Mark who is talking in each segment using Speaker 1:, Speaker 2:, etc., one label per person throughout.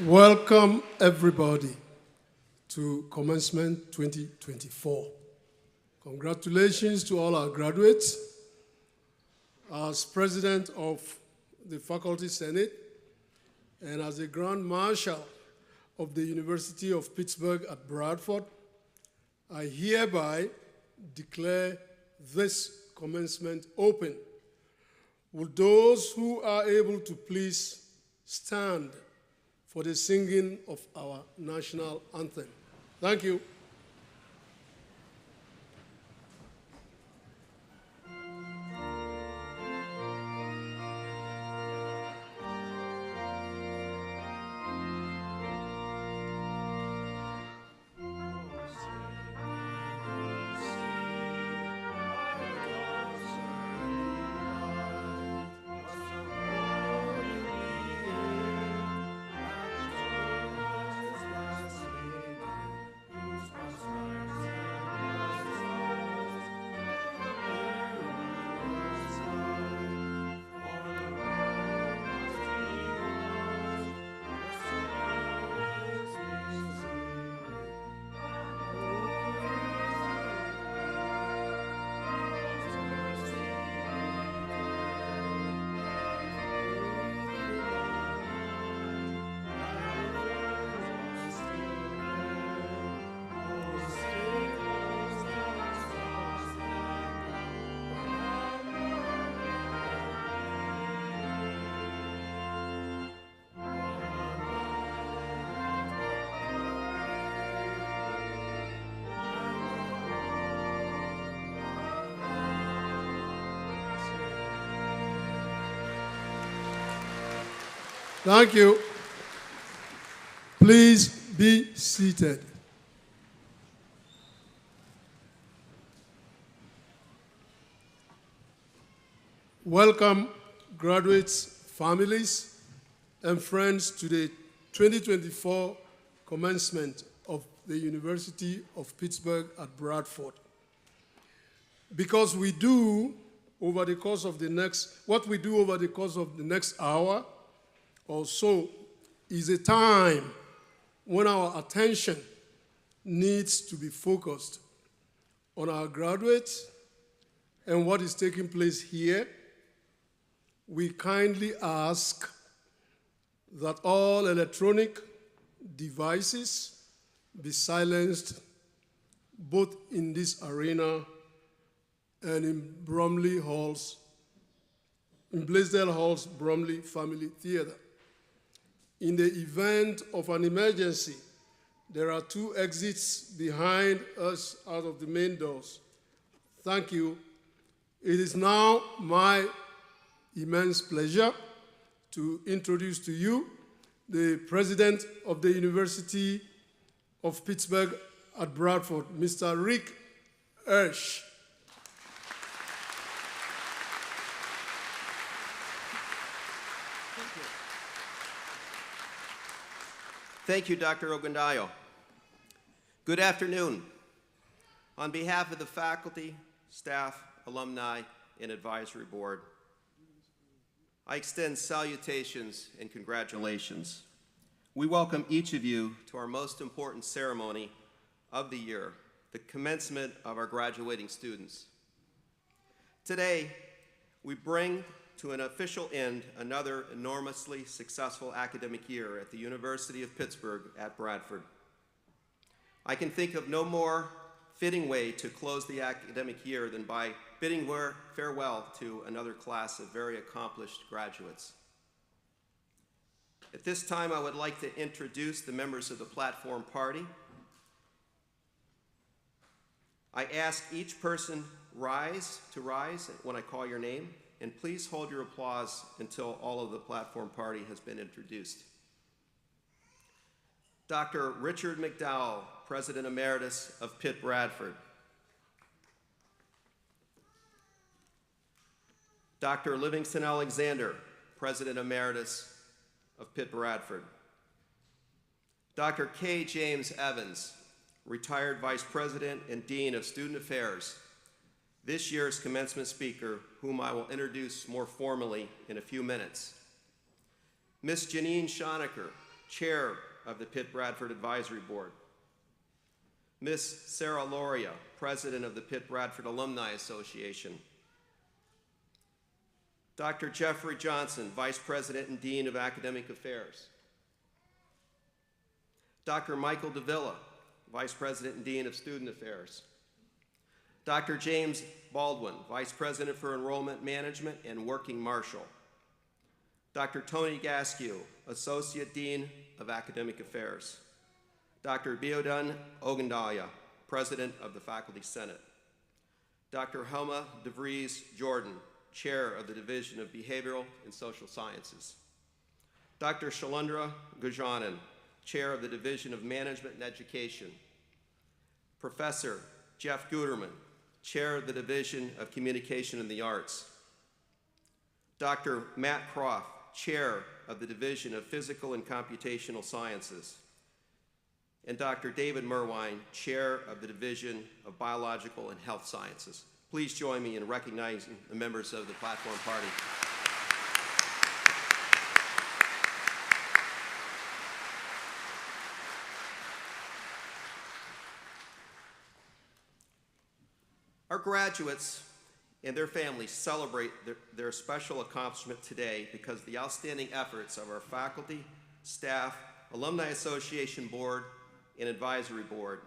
Speaker 1: Welcome, everybody, to Commencement 2024. Congratulations to all our graduates. As President of the Faculty Senate and as the Grand Marshal of the University of Pittsburgh at Bradford, I hereby declare this commencement open. Will those who are able to please stand for the singing of our national anthem? Thank you. Thank you. Please be seated. Welcome, graduates, families, and friends to the 2024 commencement of the University of Pittsburgh at Bradford. Because we do over the course of the next hour or so is a time when our attention needs to be focused on our graduates and what is taking place here. We kindly ask that all electronic devices be silenced both in this arena and in Blaisdell Hall's Bromley Family Theater. In the event of an emergency, there are 2 exits behind us out of the main doors. Thank you. It is now my immense pleasure to introduce to you the President of the University of Pittsburgh at Bradford, Mr. Rick Ersch.
Speaker 2: Thank you, Dr. Ogundayo. Good afternoon. On behalf of the faculty, staff, alumni, and advisory board, I extend salutations and congratulations. We welcome each of you to our most important ceremony of the year, the commencement of our graduating students. Today, we bring to an official end another enormously successful academic year at the University of Pittsburgh at Bradford. I can think of no more fitting way to close the academic year than by bidding farewell to another class of very accomplished graduates. At this time, I would like to introduce the members of the platform party. I ask each person to rise when I call your name, and please hold your applause until all of the platform party has been introduced. Dr. Richard McDowell, President Emeritus of Pitt-Bradford. Dr. Livingston Alexander, President Emeritus of Pitt-Bradford. Dr. K. James Evans, Retired Vice President and Dean of Student Affairs, this year's commencement speaker, whom I will introduce more formally in a few minutes. Ms. Janine Schonecker, Chair of the Pitt-Bradford Advisory Board. Ms. Sarah Loria, President of the Pitt-Bradford Alumni Association. Dr. Jeffrey Johnson, Vice President and Dean of Academic Affairs. Dr. Michael Davila, Vice President and Dean of Student Affairs. Dr. James Baldwin, Vice President for Enrollment Management and Working Marshal. Dr. Tony Gaskew, Associate Dean of Academic Affairs. Dr. Biodun Ogundaya, President of the Faculty Senate. Dr. Helma DeVries Jordan, Chair of the Division of Behavioral and Social Sciences. Dr. Shalendra Gajanan, Chair of the Division of Management and Education. Professor Jeff Guterman, Chair of the Division of Communication and the Arts. Dr. Matt Croft, Chair of the Division of Physical and Computational Sciences. And Dr. David Merwine, Chair of the Division of Biological and Health Sciences. Please join me in recognizing the members of the Platform Party. Our graduates and their families celebrate their special accomplishment today because of the outstanding efforts of our faculty, staff, Alumni Association Board, and Advisory Board.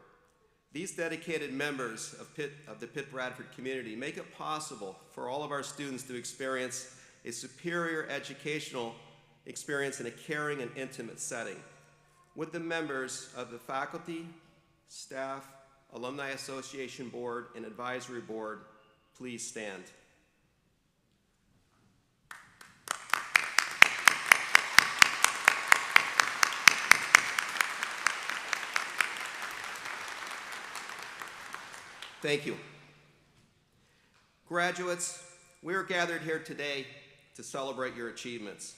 Speaker 2: These dedicated members of the Pitt-Bradford community make it possible for all of our students to experience a superior educational experience in a caring and intimate setting. Would the members of the faculty, staff, Alumni Association Board, and Advisory Board please stand. Thank you. Graduates, we are gathered here today to celebrate your achievements.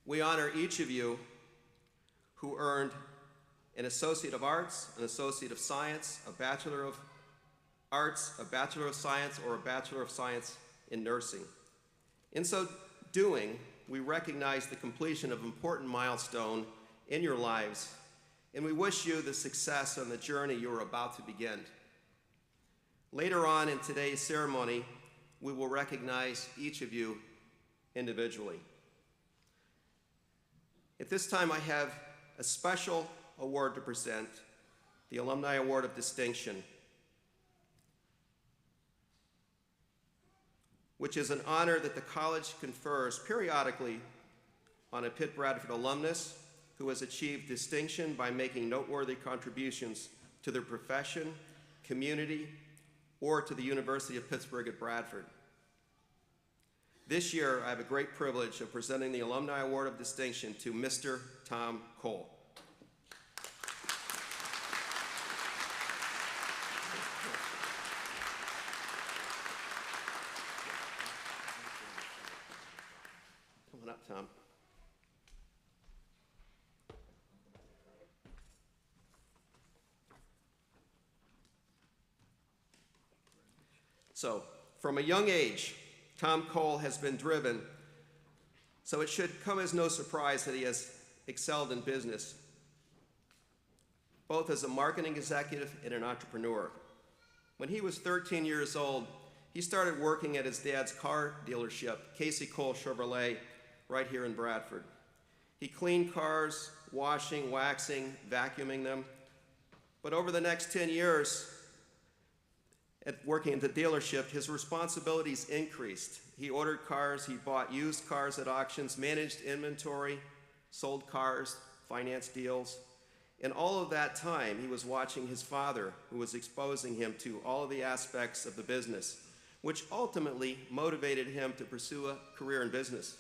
Speaker 2: We honor each of you who earned an Associate of Arts, an Associate of Science, a Bachelor of Arts, a Bachelor of Science, or a Bachelor of Science in Nursing. In so doing, we recognize the completion of an important milestone in your lives, and we wish you the success on the journey you are about to begin. Later on in today's ceremony, we will recognize each of you individually. At this time, I have a special award to present, the Alumni Award of Distinction, which is an honor that the college confers periodically on a Pitt-Bradford alumnus who has achieved distinction by making noteworthy contributions to their profession, community, or to the University of Pittsburgh at Bradford. This year, I have a great privilege of presenting the Alumni Award of Distinction to Mr. Tom Cole. Come on up, Tom. So, from a young age, Tom Cole has been driven, so it should come as no surprise that he has excelled in business, both as a marketing executive and an entrepreneur. When he was 13 years old, he started working at his dad's car dealership, Casey Cole Chevrolet, right here in Bradford. He cleaned cars, washing, waxing, vacuuming them, but over the next 10 years, at working at the dealership, his responsibilities increased. He ordered cars, he bought used cars at auctions, managed inventory, sold cars, financed deals. And all of that time, he was watching his father, who was exposing him to all of the aspects of the business, which ultimately motivated him to pursue a career in business.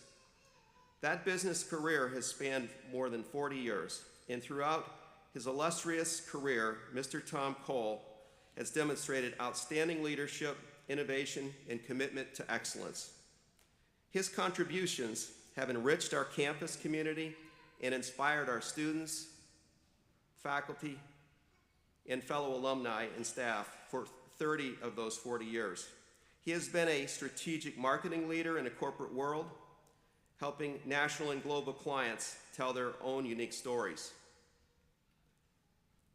Speaker 2: That business career has spanned more than 40 years, and throughout his illustrious career, Mr. Tom Cole has demonstrated outstanding leadership, innovation, and commitment to excellence. His contributions have enriched our campus community and inspired our students, faculty, and fellow alumni and staff for 30 of those 40 years. He has been a strategic marketing leader in a corporate world, helping national and global clients tell their own unique stories.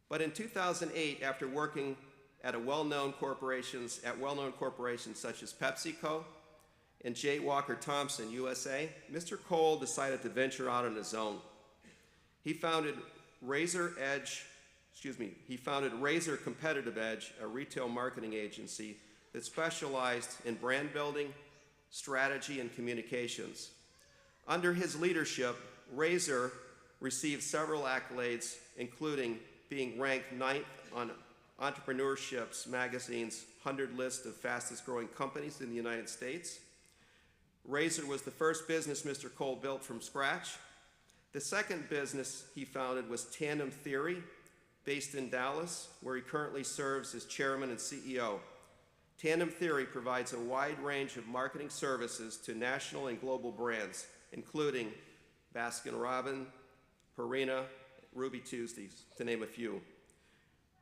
Speaker 2: But in 2008, after working at well-known corporations such as PepsiCo and J. Walker Thompson USA, Mr. Cole decided to venture out on his own. He founded Razor Competitive Edge, a retail marketing agency that specialized in brand building, strategy, and communications. Under his leadership, Razor received several accolades, including being ranked 9th on Entrepreneurship magazine's 100 list of fastest growing companies in the United States. Razor was the first business Mr. Cole built from scratch. The second business he founded was Tandem Theory, based in Dallas, where he currently serves as chairman and CEO. Tandem Theory provides a wide range of marketing services to national and global brands, including Baskin-Robbins, Purina, Ruby Tuesdays, to name a few.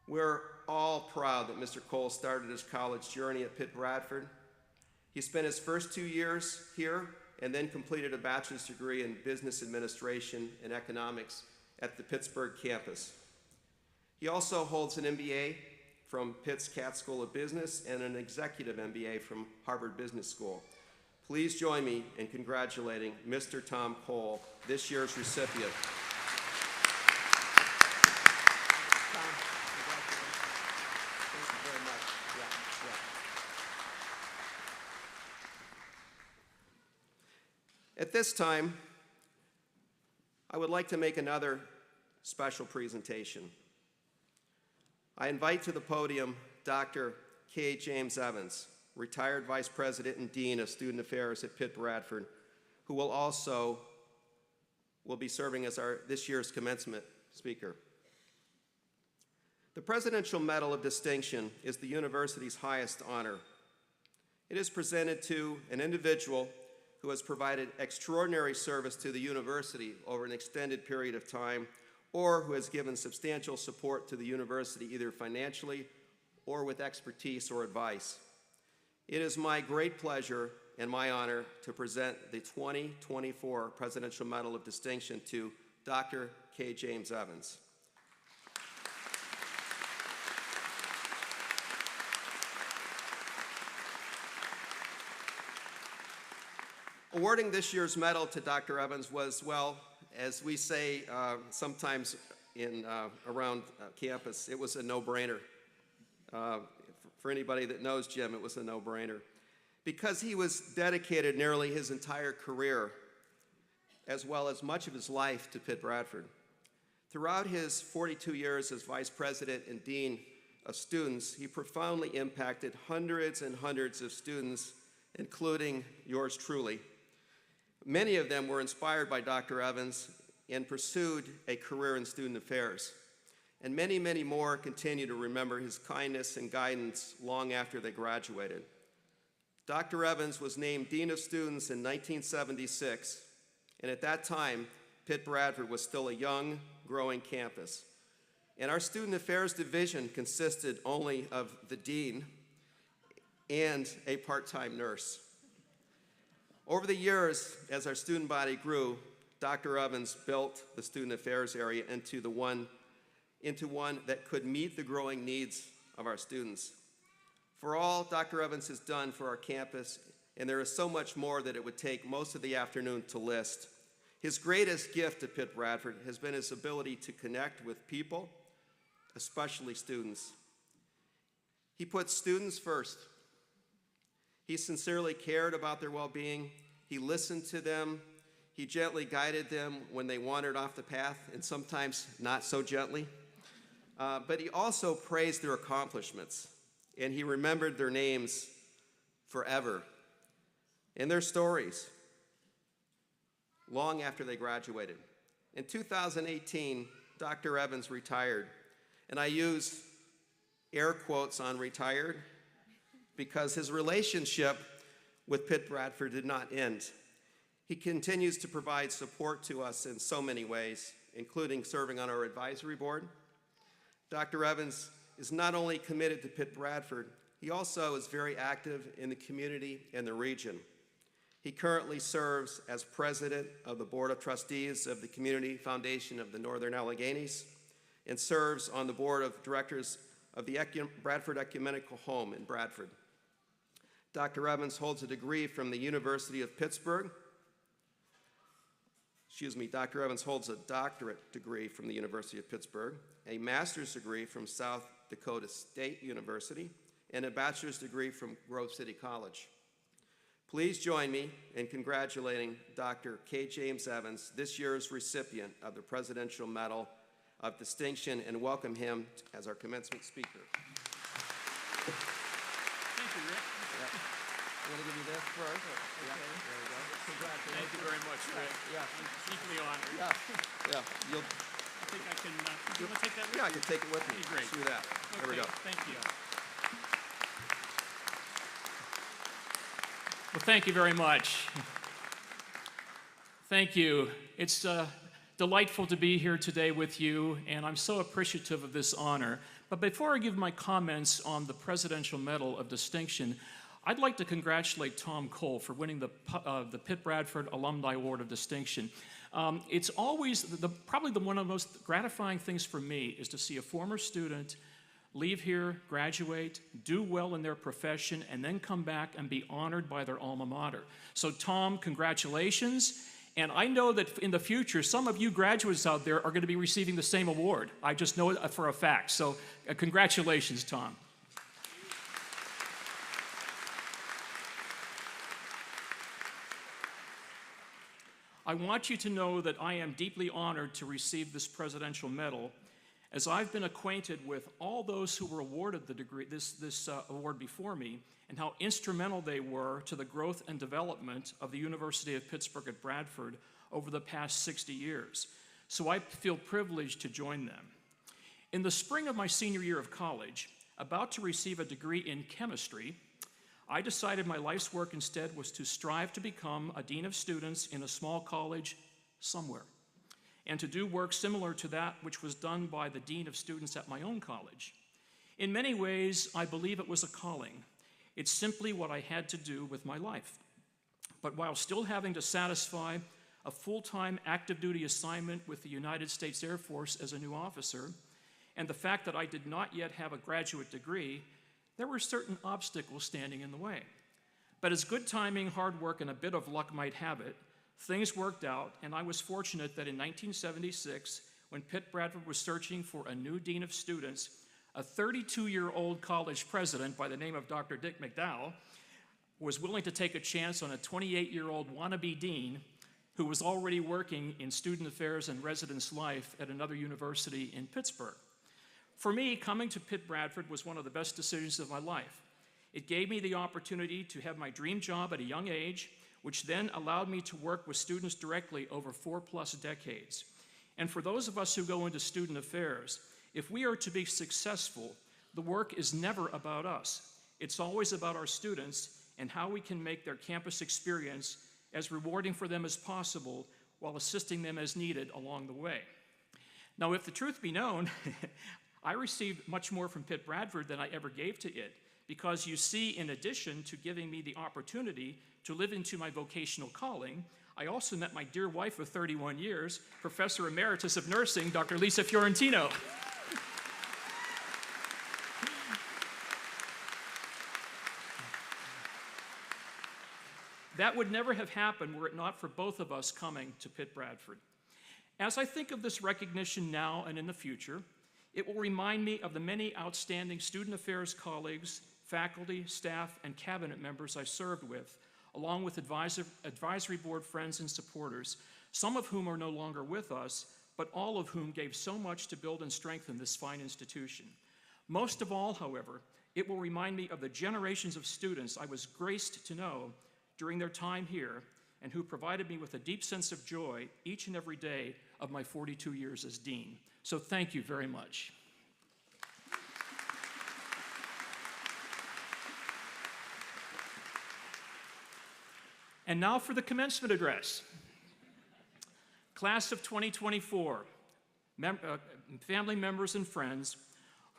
Speaker 2: We're all proud that Mr. Cole started his college journey at Pitt-Bradford. He spent his first 2 years here and then completed a bachelor's degree in business administration and economics at the Pittsburgh campus. He also holds an MBA from Pitt's Katz School of Business and an executive MBA from Harvard Business School. Please join me in congratulating Mr. Tom Cole, this year's recipient. Tom, congratulations. Thank you very much. At this time, I would like to make another special presentation. I invite to the podium Dr. K. James Evans, retired Vice President and Dean of Student Affairs at Pitt-Bradford, who will be serving as this year's commencement speaker. The Presidential Medal of Distinction is the university's highest honor. It is presented to an individual who has provided extraordinary service to the university over an extended period of time, or who has given substantial support to the university either financially or with expertise or advice. It is my great pleasure and my honor to present the 2024 Presidential Medal of Distinction to Dr. K. James Evans. Awarding this year's medal to Dr. Evans was, well, as we say sometimes around campus, it was a no-brainer. For anybody that knows Jim, it was a no-brainer. Because he was dedicated nearly his entire career, as well as much of his life, to Pitt-Bradford. Throughout his 42 years as Vice President and Dean of Students, he profoundly impacted hundreds and hundreds of students, including yours truly. Many of them were inspired by Dr. Evans and pursued a career in student affairs. And many, many more continue to remember his kindness and guidance long after they graduated. Dr. Evans was named Dean of Students in 1976, and at that time, Pitt-Bradford was still a young, growing campus. And our Student Affairs Division consisted only of the dean and a part-time nurse. Over the years, as our student body grew, Dr. Evans built the student affairs area into one that could meet the growing needs of our students. For all Dr. Evans has done for our campus, and there is so much more that it would take most of the afternoon to list, his greatest gift to Pitt-Bradford has been his ability to connect with people, especially students. He put students first. He sincerely cared about their well-being. He listened to them. He gently guided them when they wandered off the path, and sometimes not so gently. But he also praised their accomplishments, and he remembered their names forever and their stories long after they graduated. In 2018, Dr. Evans retired, and I use air quotes on retired because his relationship with Pitt-Bradford did not end. He continues to provide support to us in so many ways, including serving on our advisory board. Dr. Evans is not only committed to Pitt-Bradford, He also is very active in the community and the region. He currently serves as president of the Board of Trustees of the Community Foundation of the Northern Alleghenies and serves on the board of directors of the Bradford Ecumenical Home in Bradford. Dr. Evans holds a degree from the University of Pittsburgh. Dr. Evans holds a doctorate degree from the University of Pittsburgh, a master's degree from South Dakota State University, and a bachelor's degree from Grove City College. Please join me in congratulating Dr. K. James Evans, this year's recipient of the Presidential Medal of Distinction, and welcome him as our commencement speaker.
Speaker 3: Thank you, Rick.
Speaker 2: Yeah. I'm going to give you this first.
Speaker 3: Okay.
Speaker 2: Yeah, there we go. Congratulations.
Speaker 3: Thank you very much, Rick.
Speaker 2: Yeah.
Speaker 3: I'm deeply honored.
Speaker 2: Yeah. You'll,
Speaker 3: I think I can, you want to take that, Rick?
Speaker 2: yeah, I can take it with me.
Speaker 3: Okay, great.
Speaker 2: Do that. There we go.
Speaker 3: Thank you. Well, thank you very much. Thank you. It's delightful to be here today with you, and I'm so appreciative of this honor. But before I give my comments on the Presidential Medal of Distinction, I'd like to congratulate Tom Cole for winning the Pitt-Bradford Alumni Award of Distinction. It's always, probably one of the most gratifying things for me is to see a former student leave here, graduate, do well in their profession, and then come back and be honored by their alma mater. So Tom, congratulations. And I know that in the future, some of you graduates out there are going to be receiving the same award. I just know it for a fact. So congratulations, Tom. I want you to know that I am deeply honored to receive this presidential medal, as I've been acquainted with all those who were awarded the degree, this award before me, and how instrumental they were to the growth and development of the University of Pittsburgh at Bradford over the past 60 years. So I feel privileged to join them. In the spring of my senior year of college, about to receive a degree in chemistry, I decided my life's work instead was to strive to become a dean of students in a small college somewhere, and to do work similar to that which was done by the dean of students at my own college. In many ways, I believe it was a calling. It's simply what I had to do with my life. But while still having to satisfy a full-time active duty assignment with the United States Air Force as a new officer, and the fact that I did not yet have a graduate degree, there were certain obstacles standing in the way. But as good timing, hard work, and a bit of luck might have it, things worked out, and I was fortunate that in 1976, when Pitt-Bradford was searching for a new dean of students, a 32-year-old college president by the name of Dr. Dick McDowell was willing to take a chance on a 28-year-old wannabe dean who was already working in student affairs and residence life at another university in Pittsburgh. For me, coming to Pitt-Bradford was one of the best decisions of my life. It gave me the opportunity to have my dream job at a young age, which then allowed me to work with students directly over 4+ decades. And for those of us who go into student affairs, if we are to be successful, the work is never about us. It's always about our students and how we can make their campus experience as rewarding for them as possible while assisting them as needed along the way. Now, if the truth be known, I received much more from Pitt-Bradford than I ever gave to it, because you see, in addition to giving me the opportunity to live into my vocational calling, I also met my dear wife of 31 years, Professor Emeritus of Nursing, Dr. Lisa Fiorentino. That would never have happened were it not for both of us coming to Pitt-Bradford. As I think of this recognition now and in the future, it will remind me of the many outstanding student affairs colleagues, faculty, staff, and cabinet members I served with, along with advisory board friends and supporters, some of whom are no longer with us, but all of whom gave so much to build and strengthen this fine institution. Most of all, however, it will remind me of the generations of students I was graced to know during their time here, and who provided me with a deep sense of joy each and every day of my 42 years as dean. So thank you very much. And now for the commencement address. Class of 2024, family members and friends,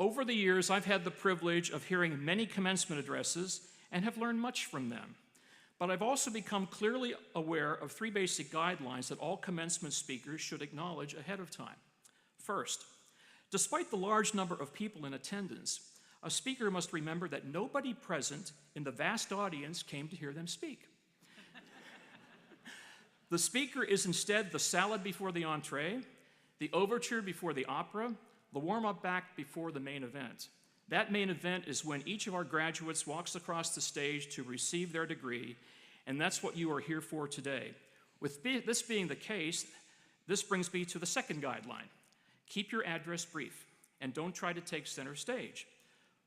Speaker 3: Over the years, I've had the privilege of hearing many commencement addresses and have learned much from them. But I've also become clearly aware of 3 basic guidelines that all commencement speakers should acknowledge ahead of time. First, despite the large number of people in attendance, a speaker must remember that nobody present in the vast audience came to hear them speak. The speaker is instead the salad before the entree, the overture before the opera, the warm-up act before the main event. That main event is when each of our graduates walks across the stage to receive their degree, and that's what you are here for today. With this being the case, this brings me to the second guideline. Keep your address brief, and don't try to take center stage.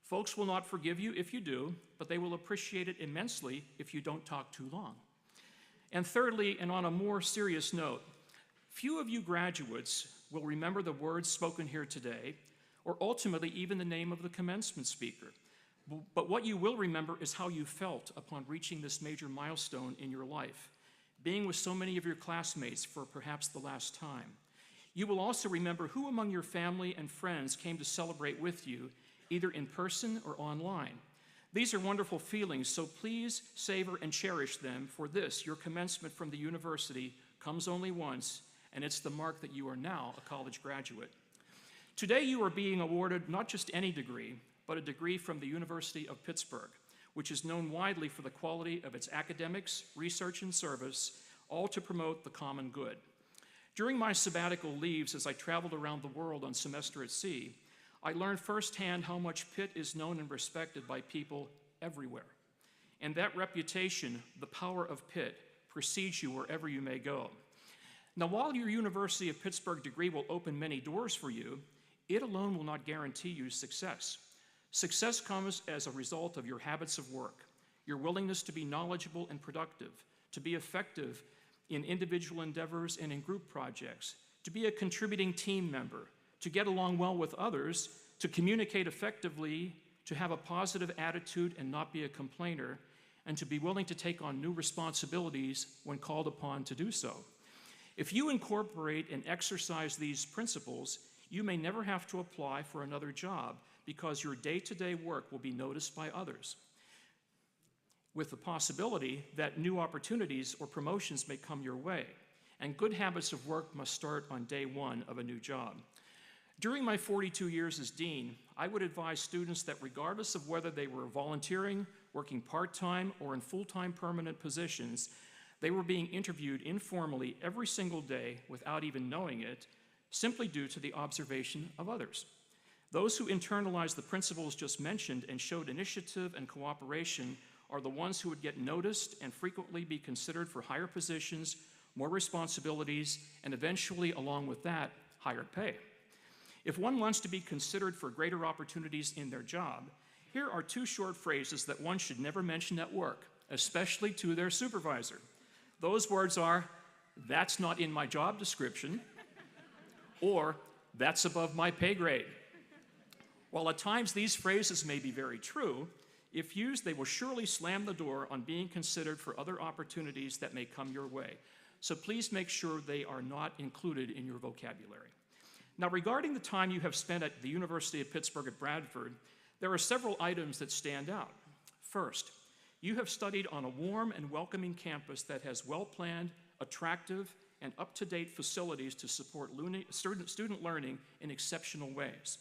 Speaker 3: Folks will not forgive you if you do, but they will appreciate it immensely if you don't talk too long. And thirdly, and on a more serious note, few of you graduates will remember the words spoken here today, or ultimately even the name of the commencement speaker. But what you will remember is how you felt upon reaching this major milestone in your life, being with so many of your classmates for perhaps the last time. You will also remember who among your family and friends came to celebrate with you, either in person or online. These are wonderful feelings, so please savor and cherish them, for this, your commencement from the university, comes only once, and it's the mark that you are now a college graduate. Today you are being awarded not just any degree, but a degree from the University of Pittsburgh, which is known widely for the quality of its academics, research, and service, all to promote the common good. During my sabbatical leaves as I traveled around the world on semester at sea, I learned firsthand how much Pitt is known and respected by people everywhere. And that reputation, the power of Pitt, precedes you wherever you may go. Now, while your University of Pittsburgh degree will open many doors for you, it alone will not guarantee you success. Success comes as a result of your habits of work, your willingness to be knowledgeable and productive, to be effective in individual endeavors and in group projects, to be a contributing team member, to get along well with others, to communicate effectively, to have a positive attitude and not be a complainer, and to be willing to take on new responsibilities when called upon to do so. If you incorporate and exercise these principles, you may never have to apply for another job because your day-to-day work will be noticed by others, with the possibility that new opportunities or promotions may come your way, and good habits of work must start on day one of a new job. During my 42 years as dean, I would advise students that regardless of whether they were volunteering, working part-time, or in full-time permanent positions, they were being interviewed informally every single day without even knowing it, simply due to the observation of others. Those who internalized the principles just mentioned and showed initiative and cooperation are the ones who would get noticed and frequently be considered for higher positions, more responsibilities, and eventually, along with that, higher pay. If one wants to be considered for greater opportunities in their job, here are 2 short phrases that one should never mention at work, especially to their supervisor. Those words are, "That's not in my job description," or "That's above my pay grade." While at times these phrases may be very true, if used, they will surely slam the door on being considered for other opportunities that may come your way. So please make sure they are not included in your vocabulary. Now, regarding the time you have spent at the University of Pittsburgh at Bradford, there are several items that stand out. First, you have studied on a warm and welcoming campus that has well-planned, attractive, and up-to-date facilities to support student learning in exceptional ways.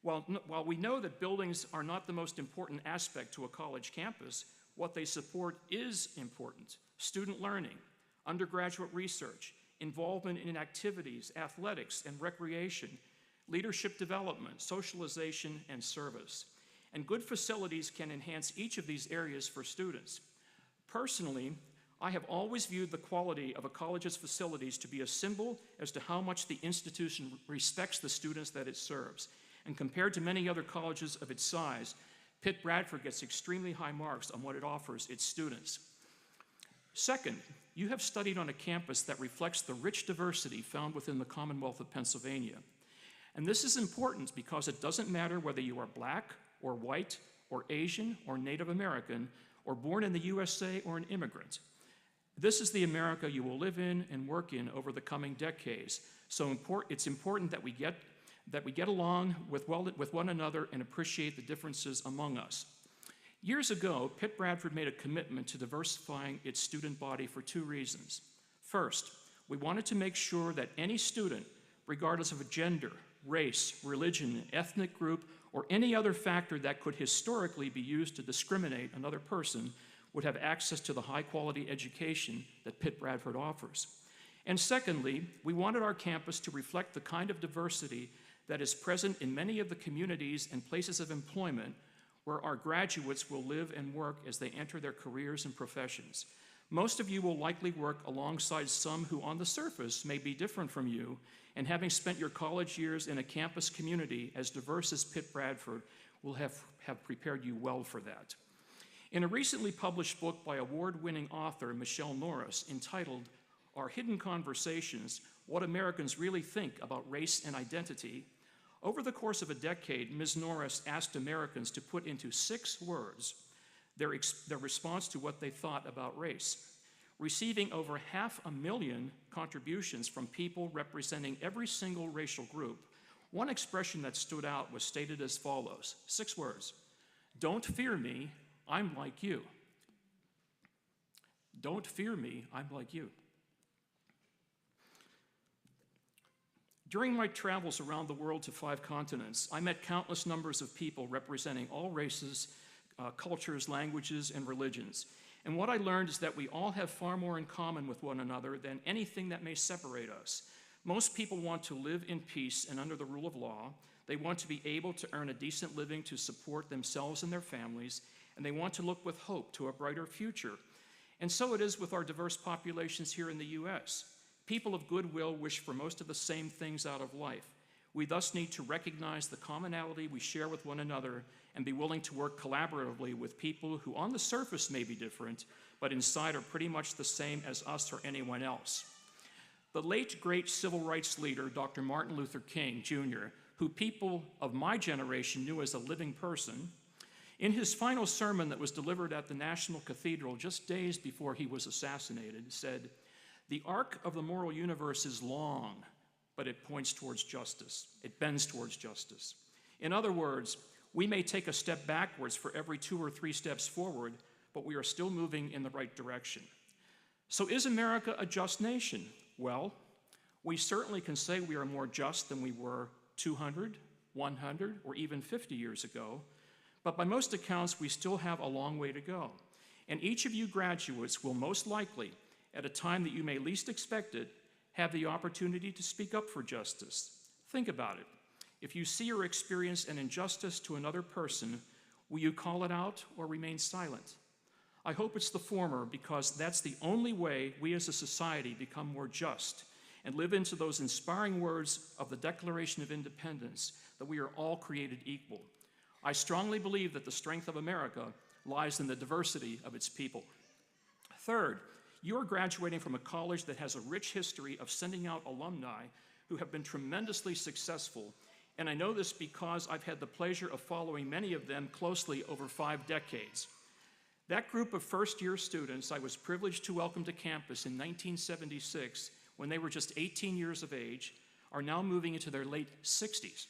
Speaker 3: While we know that buildings are not the most important aspect to a college campus, what they support is important. Student learning, undergraduate research, involvement in activities, athletics, and recreation, leadership development, socialization, and service. And good facilities can enhance each of these areas for students. Personally, I have always viewed the quality of a college's facilities to be a symbol as to how much the institution respects the students that it serves. And compared to many other colleges of its size, Pitt-Bradford gets extremely high marks on what it offers its students. Second, you have studied on a campus that reflects the rich diversity found within the Commonwealth of Pennsylvania. And this is important because it doesn't matter whether you are black or white or Asian or Native American or born in the USA or an immigrant. This is the America you will live in and work in over the coming decades. So it's important that we get that we get along with one another and appreciate the differences among us. Years ago, Pitt-Bradford made a commitment to diversifying its student body for 2 reasons. First, we wanted to make sure that any student, regardless of gender, race, religion, ethnic group, or any other factor that could historically be used to discriminate another person, would have access to the high-quality education that Pitt-Bradford offers. And secondly, we wanted our campus to reflect the kind of diversity that is present in many of the communities and places of employment where our graduates will live and work as they enter their careers and professions. Most of you will likely work alongside some who on the surface may be different from you, and having spent your college years in a campus community as diverse as Pitt-Bradford will have prepared you well for that. In a recently published book by award-winning author Michelle Norris entitled Our Hidden Conversations, What Americans Really Think About Race and Identity, over the course of a decade, Ms. Norris asked Americans to put into 6 words their response to what they thought about race. Receiving over 500,000 contributions from people representing every single racial group, one expression that stood out was stated as follows, 6 words: "Don't fear me, I'm like you." Don't fear me, I'm like you. During my travels around the world to 5 continents, I met countless numbers of people representing all races, cultures, languages, and religions. And what I learned is that we all have far more in common with one another than anything that may separate us. Most people want to live in peace and under the rule of law. They want to be able to earn a decent living to support themselves and their families, and they want to look with hope to a brighter future. And so it is with our diverse populations here in the U.S. People of goodwill wish for most of the same things out of life. We thus need to recognize the commonality we share with one another and be willing to work collaboratively with people who on the surface may be different, but inside are pretty much the same as us or anyone else. The late, great civil rights leader, Dr. Martin Luther King, Jr., who people of my generation knew as a living person, in his final sermon that was delivered at the National Cathedral just days before he was assassinated, said, "The arc of the moral universe is long, but it points towards justice. It bends towards justice." In other words, we may take a step backwards for every 2 or 3 steps forward, but we are still moving in the right direction. So is America a just nation? Well, we certainly can say we are more just than we were 200, 100, or even 50 years ago, but by most accounts, we still have a long way to go. And each of you graduates will most likely, at a time that you may least expect it, have the opportunity to speak up for justice. Think about it. If you see or experience an injustice to another person, will you call it out or remain silent? I hope it's the former, because that's the only way we as a society become more just and live into those inspiring words of the Declaration of Independence that we are all created equal. I strongly believe that the strength of America lies in the diversity of its people. Third, you are graduating from a college that has a rich history of sending out alumni who have been tremendously successful, and I know this because I've had the pleasure of following many of them closely over 5 decades. That group of first-year students I was privileged to welcome to campus in 1976, when they were just 18 years of age, are now moving into their late 60s.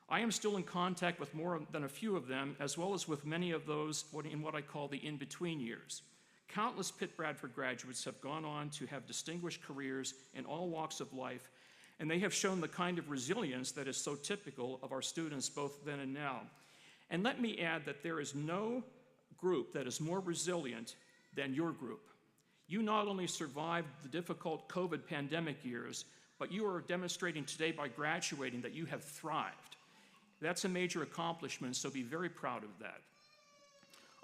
Speaker 3: I am still in contact with more than a few of them, as well as with many of those in what I call the in-between years. Countless Pitt-Bradford graduates have gone on to have distinguished careers in all walks of life, and they have shown the kind of resilience that is so typical of our students both then and now. And let me add that there is no group that is more resilient than your group. You not only survived the difficult COVID pandemic years, but you are demonstrating today by graduating that you have thrived. That's a major accomplishment, so be very proud of that.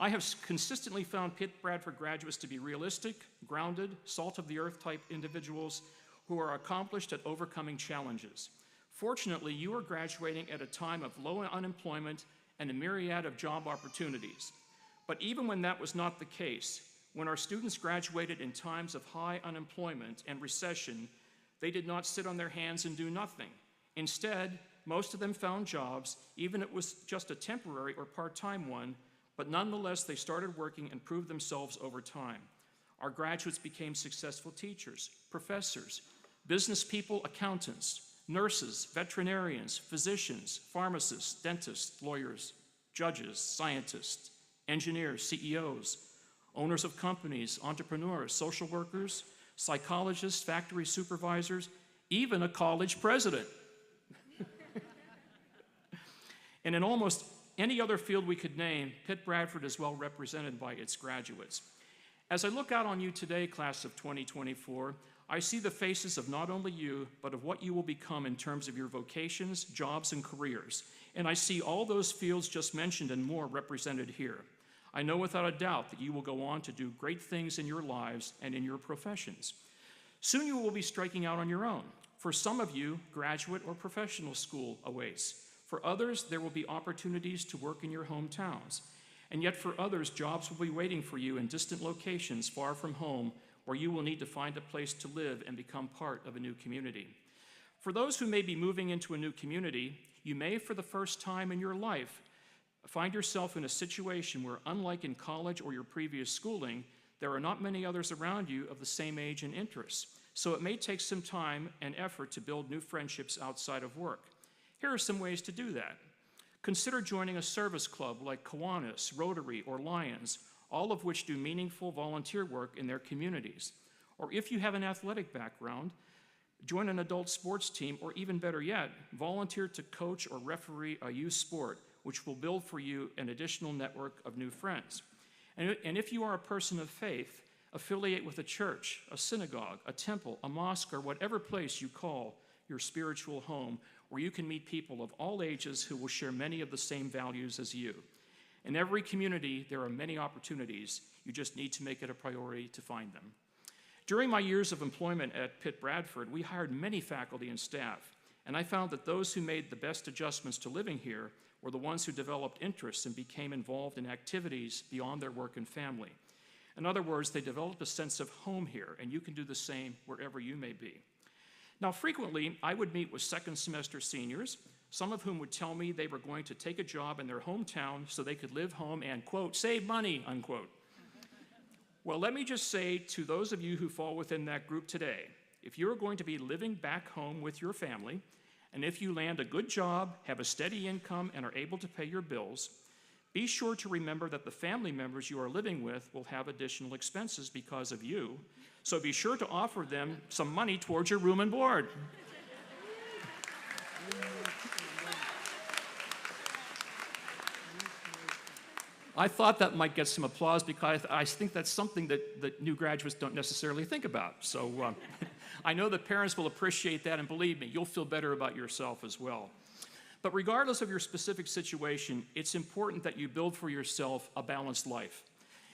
Speaker 3: I have consistently found Pitt-Bradford graduates to be realistic, grounded, salt-of-the-earth type individuals who are accomplished at overcoming challenges. Fortunately, you are graduating at a time of low unemployment and a myriad of job opportunities. But even when that was not the case, when our students graduated in times of high unemployment and recession, they did not sit on their hands and do nothing. Instead, most of them found jobs, even if it was just a temporary or part-time one, but nonetheless, they started working and proved themselves over time. Our graduates became successful teachers, professors, business people, accountants. nurses, veterinarians, physicians, pharmacists, dentists, lawyers, judges, scientists, engineers, CEOs, owners of companies, entrepreneurs, social workers, psychologists, factory supervisors, even a college president. And in almost any other field we could name, Pitt-Bradford is well represented by its graduates. As I look out on you today, class of 2024, I see the faces of not only you, but of what you will become in terms of your vocations, jobs, and careers. And I see all those fields just mentioned and more represented here. I know without a doubt that you will go on to do great things in your lives and in your professions. Soon you will be striking out on your own. For some of you, graduate or professional school awaits. For others, there will be opportunities to work in your hometowns. And yet for others, jobs will be waiting for you in distant locations far from home, where you will need to find a place to live and become part of a new community. For those who may be moving into a new community, you may, for the first time in your life, find yourself in a situation where, unlike in college or your previous schooling, there are not many others around you of the same age and interests. So it may take some time and effort to build new friendships outside of work. Here are some ways to do that. Consider joining a service club like Kiwanis, Rotary, or Lions, all of which do meaningful volunteer work in their communities. Or if you have an athletic background, join an adult sports team, or even better yet, volunteer to coach or referee a youth sport, which will build for you an additional network of new friends. And if you are a person of faith, affiliate with a church, a synagogue, a temple, a mosque, or whatever place you call your spiritual home, where you can meet people of all ages who will share many of the same values as you. In every community, there are many opportunities. You just need to make it a priority to find them. During my years of employment at Pitt-Bradford, we hired many faculty and staff, and I found that those who made the best adjustments to living here were the ones who developed interests and became involved in activities beyond their work and family. In other words, they developed a sense of home here, and you can do the same wherever you may be. Now, frequently, I would meet with second semester seniors, some of whom would tell me they were going to take a job in their hometown so they could live home and, quote, save money, unquote. Well, let me just say to those of you who fall within that group today, if you're going to be living back home with your family, and if you land a good job, have a steady income, and are able to pay your bills, be sure to remember that the family members you are living with will have additional expenses because of you, so be sure to offer them some money towards your room and board. I thought that might get some applause because I think that's something that new graduates don't necessarily think about. So I know that parents will appreciate that, and believe me, you'll feel better about yourself as well. But regardless of your specific situation, it's important that you build for yourself a balanced life.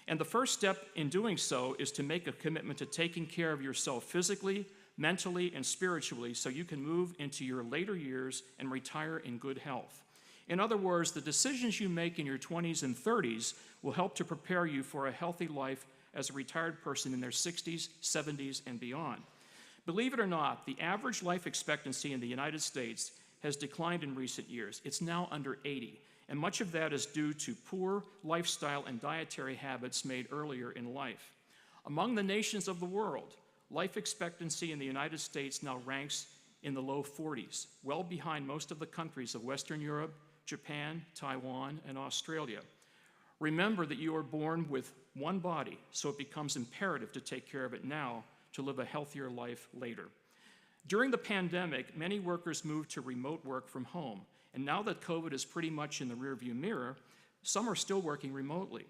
Speaker 3: And the first step in doing so is to make a commitment to taking care of yourself physically, mentally, and spiritually so you can move into your later years and retire in good health. In other words, the decisions you make in your 20s and 30s will help to prepare you for a healthy life as a retired person in their 60s, 70s, and beyond. Believe it or not, the average life expectancy in the United States has declined in recent years. It's now under 80, and much of that is due to poor lifestyle and dietary habits made earlier in life. Among the nations of the world, life expectancy in the United States now ranks in the low 40s, well behind most of the countries of Western Europe, Japan, Taiwan, and Australia. Remember that you are born with one body, so it becomes imperative to take care of it now to live a healthier life later. During the pandemic, many workers moved to remote work from home, and now that COVID is pretty much in the rearview mirror, some are still working remotely.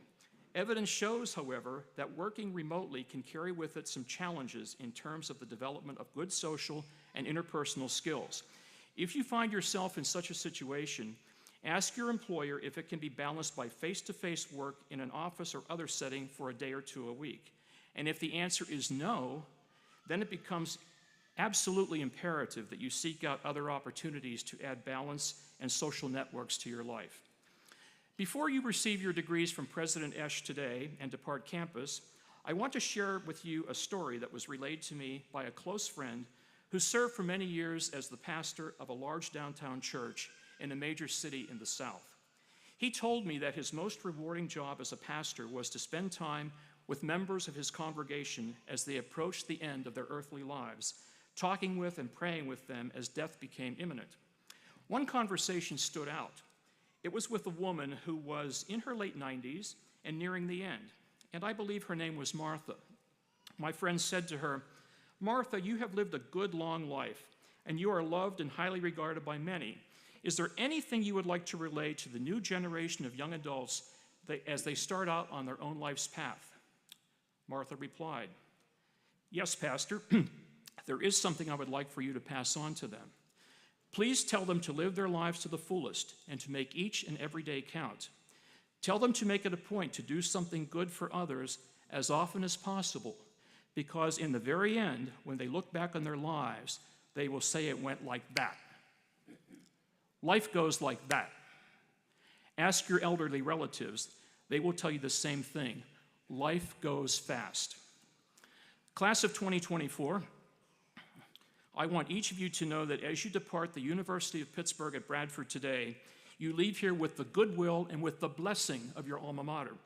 Speaker 3: Evidence shows, however, that working remotely can carry with it some challenges in terms of the development of good social and interpersonal skills. If you find yourself in such a situation, ask your employer if it can be balanced by face-to-face work in an office or other setting for a day or two a week. And if the answer is no, then it becomes absolutely imperative that you seek out other opportunities to add balance and social networks to your life. Before you receive your degrees from President Esch today and depart campus, I want to share with you a story that was relayed to me by a close friend who served for many years as the pastor of a large downtown church in a major city in the South. He told me that his most rewarding job as a pastor was to spend time with members of his congregation as they approached the end of their earthly lives, talking with and praying with them as death became imminent. One conversation stood out. It was with a woman who was in her late 90s and nearing the end, and I believe her name was Martha. My friend said to her, "Martha, you have lived a good long life, and you are loved and highly regarded by many. Is there anything you would like to relay to the new generation of young adults as they start out on their own life's path?" Martha replied, "Yes, Pastor, there is something I would like for you to pass on to them. Please tell them to live their lives to the fullest and to make each and every day count. Tell them to make it a point to do something good for others as often as possible, because in the very end, when they look back on their lives, they will say it went like that. Life goes like that. Ask your elderly relatives. They will tell you the same thing. Life goes fast." Class of 2024, I want each of you to know that as you depart the University of Pittsburgh at Bradford today, you leave here with the goodwill and with the blessing of your alma mater.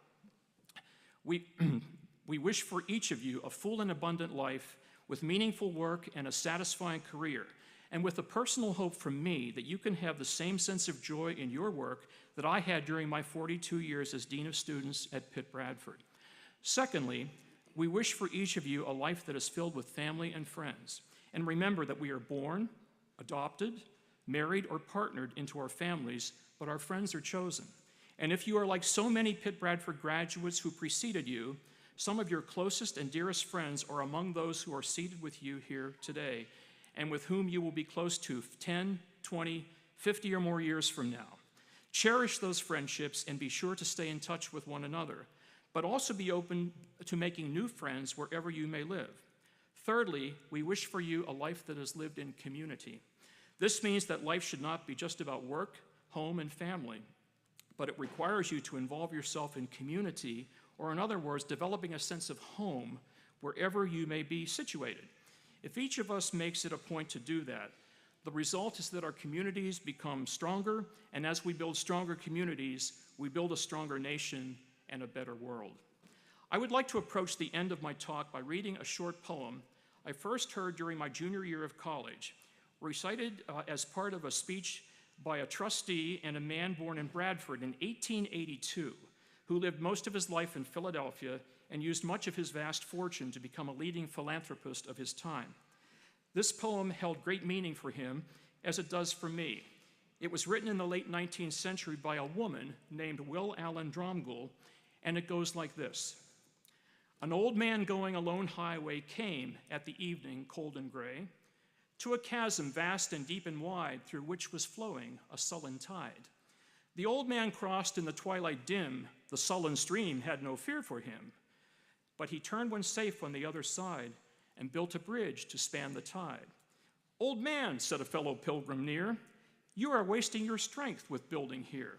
Speaker 3: We wish for each of you a full and abundant life with meaningful work and a satisfying career, and with a personal hope from me that you can have the same sense of joy in your work that I had during my 42 years as Dean of Students at Pitt-Bradford. Secondly, we wish for each of you a life that is filled with family and friends. And remember that we are born, adopted, married, or partnered into our families, but our friends are chosen. And if you are like so many Pitt-Bradford graduates who preceded you, some of your closest and dearest friends are among those who are seated with you here today, and with whom you will be close to 10, 20, 50 or more years from now. Cherish those friendships and be sure to stay in touch with one another, but also be open to making new friends wherever you may live. Thirdly, we wish for you a life that is lived in community. This means that life should not be just about work, home, and family, but it requires you to involve yourself in community, or in other words, developing a sense of home wherever you may be situated. If each of us makes it a point to do that, the result is that our communities become stronger, and as we build stronger communities, we build a stronger nation and a better world. I would like to approach the end of my talk by reading a short poem I first heard during my junior year of college, recited as part of a speech by a trustee and a man born in Bradford in 1882, who lived most of his life in Philadelphia and used much of his vast fortune to become a leading philanthropist of his time. This poem held great meaning for him, as it does for me. It was written in the late 19th century by a woman named Will Allen Dromgoole, and it goes like this. An old man going a lone highway came at the evening, cold and gray, to a chasm vast and deep and wide, through which was flowing a sullen tide. The old man crossed in the twilight dim, the sullen stream had no fear for him, but he turned when safe on the other side, and built a bridge to span the tide. Old man, said a fellow pilgrim near, you are wasting your strength with building here.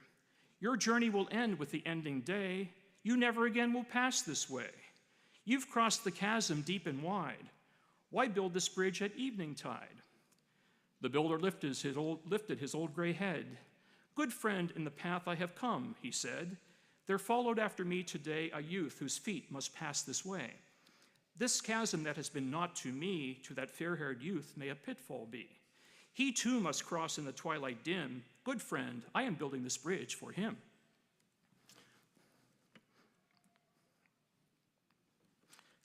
Speaker 3: Your journey will end with the ending day. You never again will pass this way. You've crossed the chasm deep and wide. Why build this bridge at evening tide? The builder lifted his old gray head. Good friend, in the path I have come, he said. There followed after me today a youth whose feet must pass this way. This chasm that has been not to me, to that fair-haired youth may a pitfall be. He too must cross in the twilight dim. Good friend, I am building this bridge for him.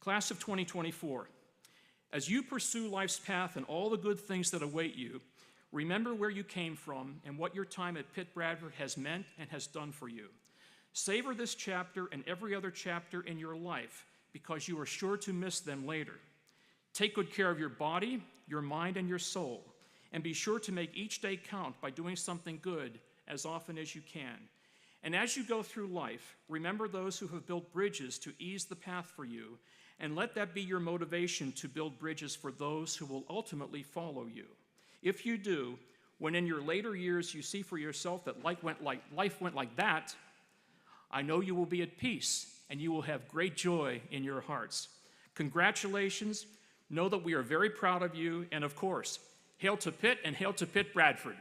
Speaker 3: Class of 2024, as you pursue life's path and all the good things that await you, remember where you came from and what your time at Pitt-Bradford has meant and has done for you. Savor this chapter and every other chapter in your life, because you are sure to miss them later. Take good care of your body, your mind, and your soul, and be sure to make each day count by doing something good as often as you can. And as you go through life, remember those who have built bridges to ease the path for you, and let that be your motivation to build bridges for those who will ultimately follow you. If you do, when in your later years you see for yourself that life went like that, I know you will be at peace and you will have great joy in your hearts. Congratulations. Know that we are very proud of you, and of course, hail to Pitt and hail to Pitt-Bradford.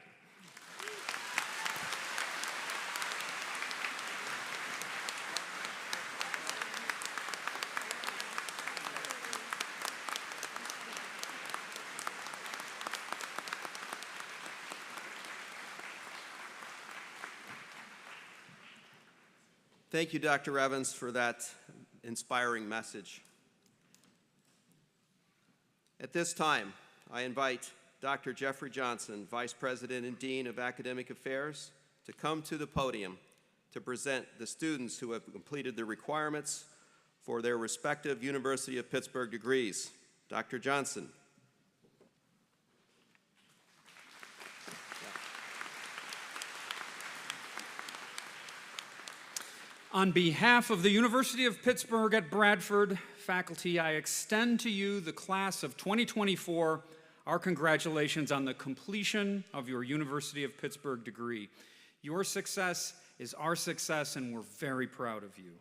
Speaker 2: Thank you, Dr. Evans, for that inspiring message. At this time, I invite Dr. Jeffrey Johnson, Vice President and Dean of Academic Affairs, to come to the podium to present the students who have completed the requirements for their respective University of Pittsburgh degrees. Dr. Johnson.
Speaker 4: On behalf of the University of Pittsburgh at Bradford faculty, I extend to you, the class of 2024, our congratulations on the completion of your University of Pittsburgh degree. Your success is our success, and we're very proud of you.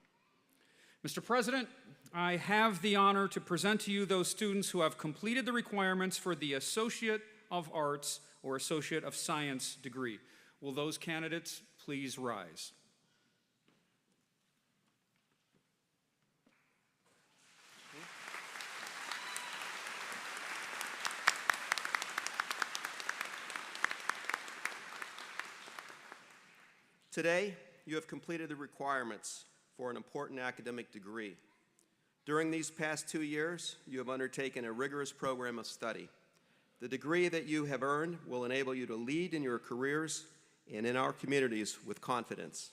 Speaker 4: Mr. President, I have the honor to present to you those students who have completed the requirements for the Associate of Arts or Associate of Science degree. Will those candidates please rise?
Speaker 2: Today, you have completed the requirements for an important academic degree. During these past 2 years, you have undertaken a rigorous program of study. The degree that you have earned will enable you to lead in your careers and in our communities with confidence.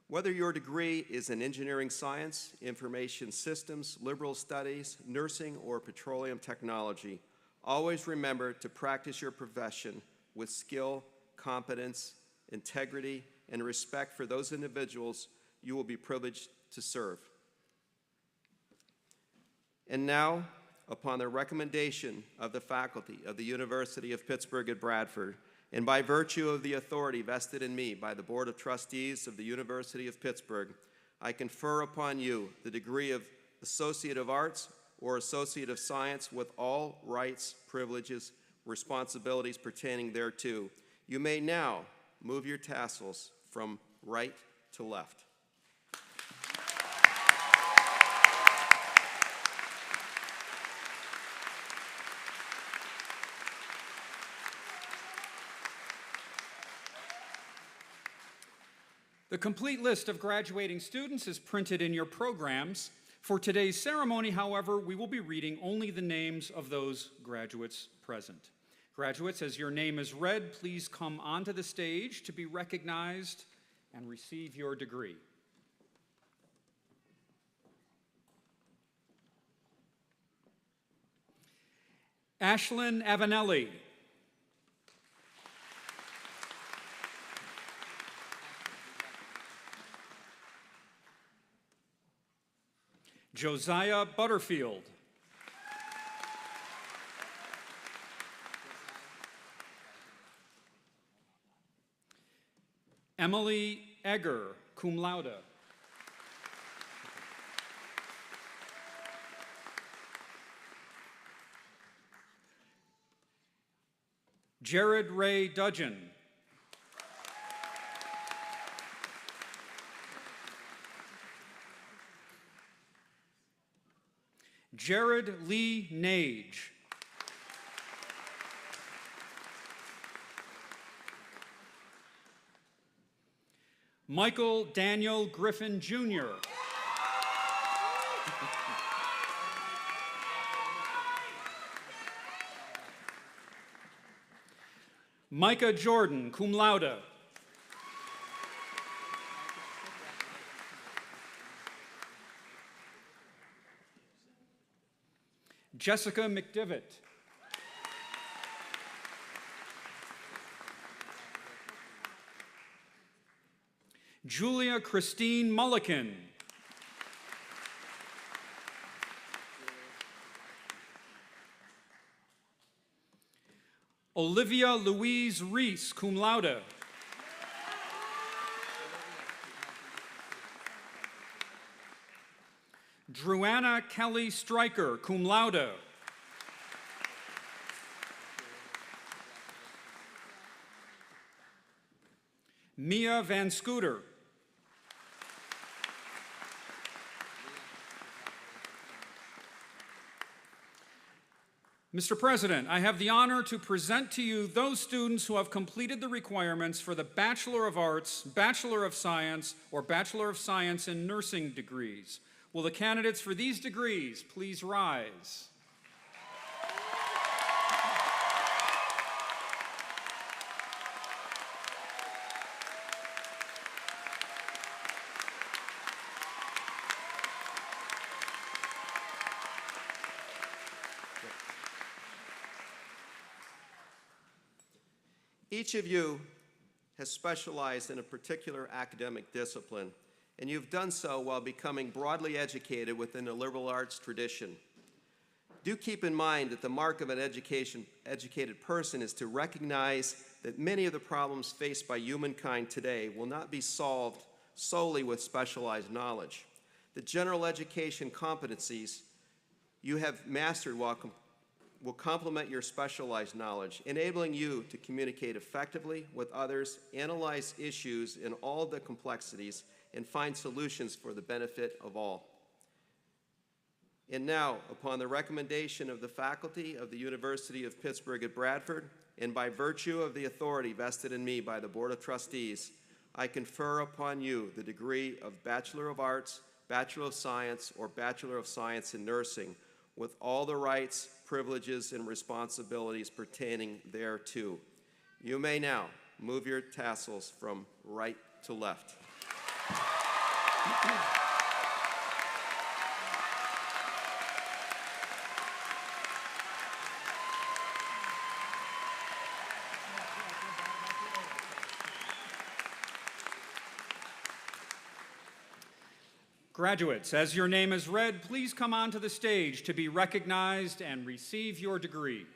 Speaker 2: Whether your degree is in engineering science, information systems, liberal studies, nursing, or petroleum technology, always remember to practice your profession with skill, competence, integrity, and respect for those individuals you will be privileged to serve. And now, upon the recommendation of the faculty of the University of Pittsburgh at Bradford, and by virtue of the authority vested in me by the Board of Trustees of the University of Pittsburgh, I confer upon you the degree of Associate of Arts or Associate of Science with all rights, privileges, responsibilities pertaining thereto. You may now move your tassels from right to left.
Speaker 4: The complete list of graduating students is printed in your programs. For today's ceremony, however, we will be reading only the names of those graduates present. Graduates, as your name is read, please come onto the stage to be recognized and receive your degree. Ashlyn Avanelli. Josiah Butterfield. Emily Egger, cum laude. Jared Ray Dudgeon. Jared Lee Nage. Michael Daniel Griffin, Jr. Micah Jordan, cum laude. Jessica McDivitt. Julia Christine Mulliken. Olivia Louise Reese, cum laude. Druanna Kelly Stryker, cum laude. Mia Van Scooter. Mr. President, I have the honor to present to you those students who have completed the requirements for the Bachelor of Arts, Bachelor of Science, or Bachelor of Science in Nursing degrees. Will the candidates for these degrees please rise?
Speaker 2: Each of you has specialized in a particular academic discipline, and you've done so while becoming broadly educated within the liberal arts tradition. Do keep in mind that the mark of an educated person is to recognize that many of the problems faced by humankind today will not be solved solely with specialized knowledge. The general education competencies you have mastered will complement your specialized knowledge, enabling you to communicate effectively with others, analyze issues in all the complexities, and find solutions for the benefit of all. And now, upon the recommendation of the faculty of the University of Pittsburgh at Bradford, and by virtue of the authority vested in me by the Board of Trustees, I confer upon you the degree of Bachelor of Arts, Bachelor of Science, or Bachelor of Science in Nursing, with all the rights, privileges, and responsibilities pertaining thereto. You may now move your tassels from right to left.
Speaker 4: Graduates, as your name is read, please come onto the stage to be recognized and receive your degree.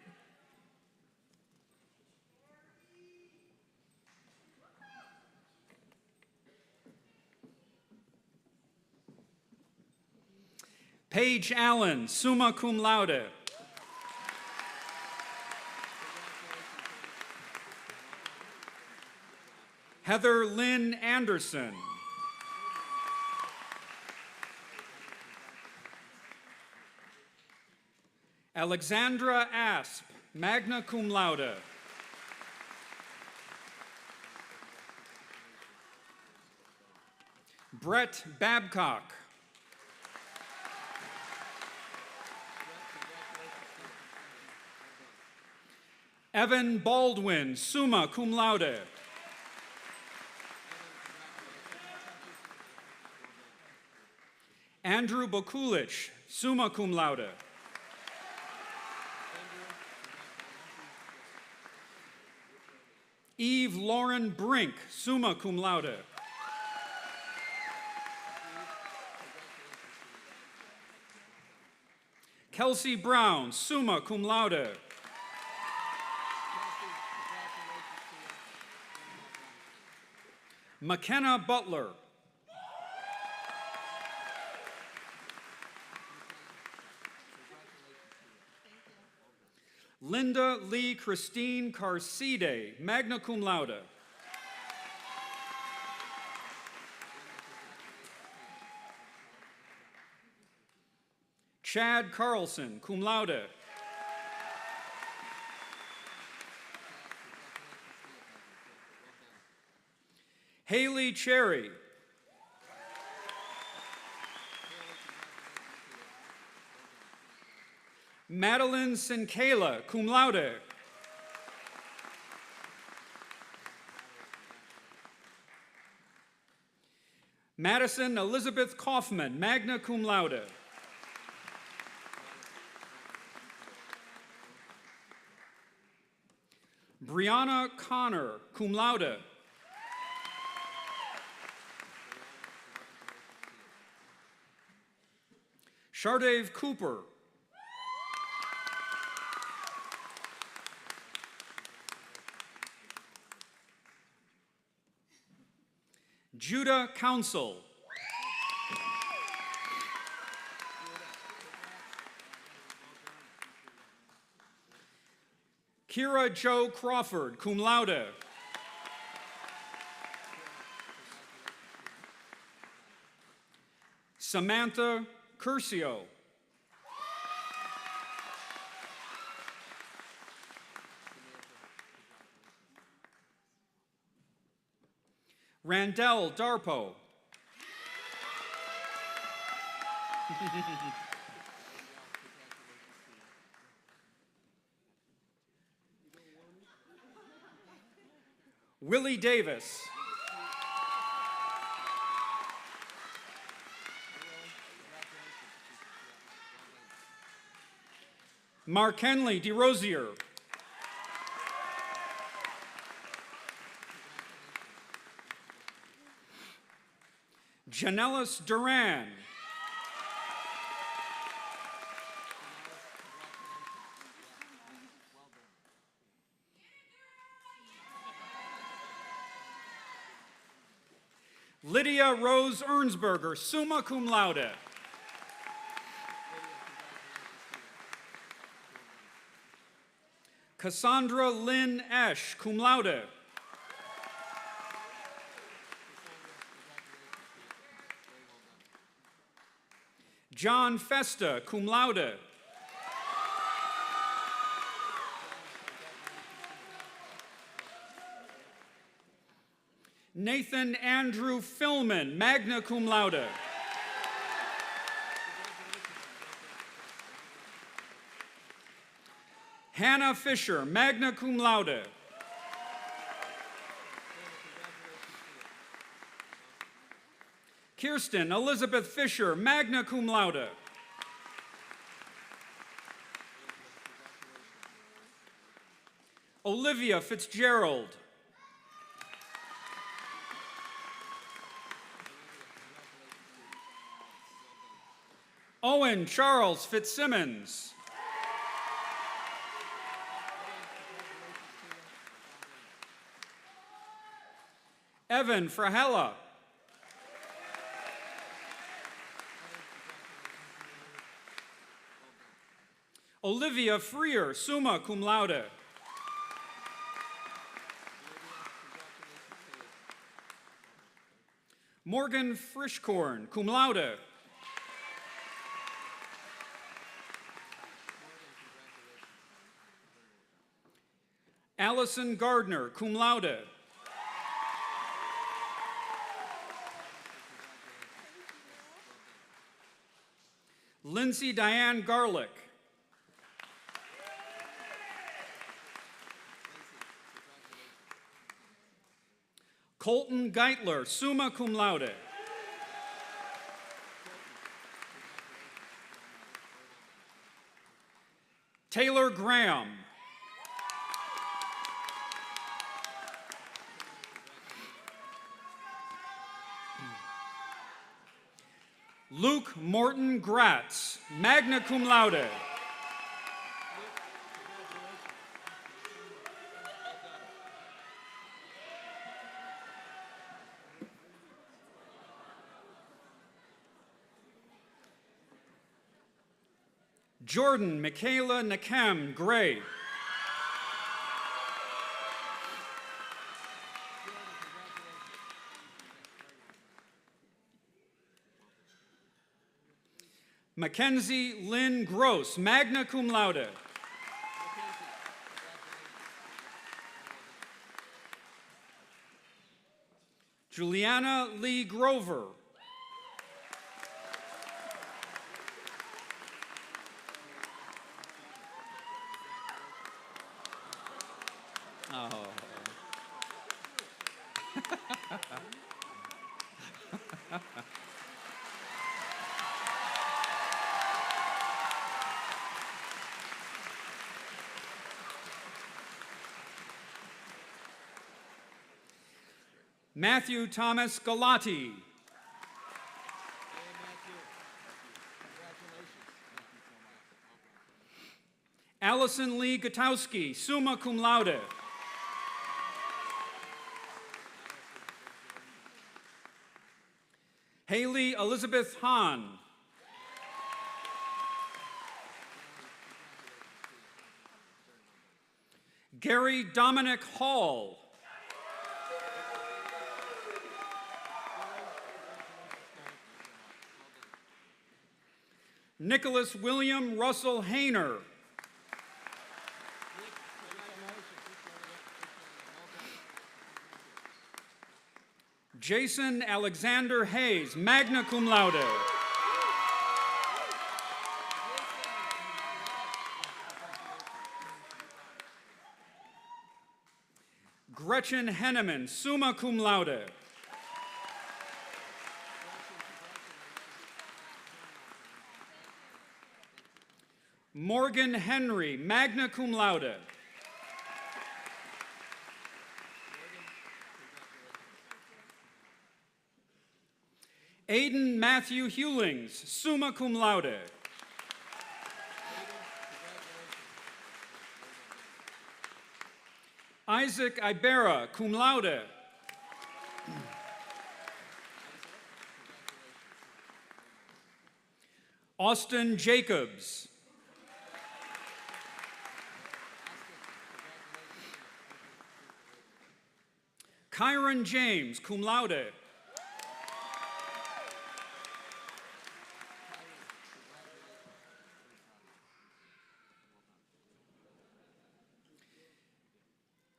Speaker 4: Paige Allen, summa cum laude. Heather Lynn Anderson. Alexandra Asp, magna cum laude. Brett Babcock. Evan Baldwin, summa cum laude. Andrew Bokulich, summa cum laude. Eve Lauren Brink, summa cum laude. Kelsey Brown, summa cum laude. McKenna Butler. Linda Lee Christine Carcide, magna cum laude. Chad Carlson, cum laude. Haley Cherry. Madeline Sinkela, cum laude. Madison Elizabeth Kaufman, magna cum laude. Brianna Connor, cum laude. Shardave Cooper. Judah Council. Kira Jo Crawford, cum laude. Samantha Curcio. Randell Darpo. Willie Davis. Mark Henley DeRosier. Janellis Duran. Lydia Rose Ernsberger, summa cum laude. Cassandra Lynn Esch, cum laude. John Festa, cum laude. Nathan Andrew Philman, magna cum laude. Hannah Fisher, magna cum laude. Kirsten Elizabeth Fisher, magna cum laude. Olivia Fitzgerald. Owen Charles Fitzsimmons. Evan Frahella. Olivia Freer, summa cum laude. Morgan Frischkorn, cum laude. Allison Gardner, cum laude. Lindsay Diane Garlick. Colton Geitler, summa cum laude. Taylor Graham. Luke Morton Gratz, magna cum laude. Jordan Michaela Nakem Gray. Mackenzie Lynn Gross, magna cum laude. Juliana Lee Grover. Oh. Matthew Thomas Galati. Allison Lee Gutowski, summa cum laude. Haley Elizabeth Hahn. Gary Dominic Hall. Nicholas William Russell Hayner. Jason Alexander Hayes, magna cum laude. Gretchen Henneman, summa cum laude. Morgan Henry, magna cum laude. Aiden Matthew Hewlings, summa cum laude. Isaac Ibera, cum laude. Austin Jacobs. Kyron James, cum laude.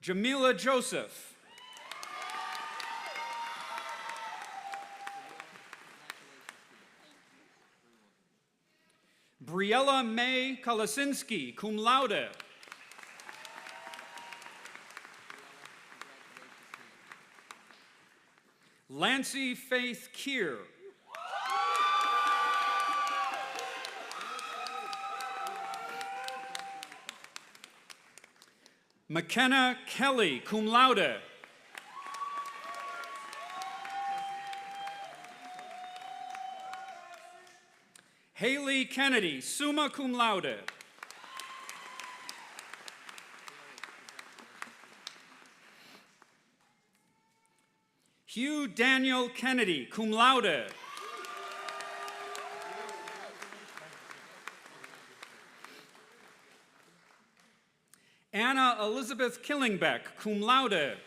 Speaker 4: Jamila Joseph. Briella May Kolasinski, cum laude. Lancy Faith Keir. McKenna Kelly, cum laude. Haley Kennedy, summa cum laude. Hugh Daniel Kennedy, cum laude. Anna Elizabeth Killingbeck, cum laude.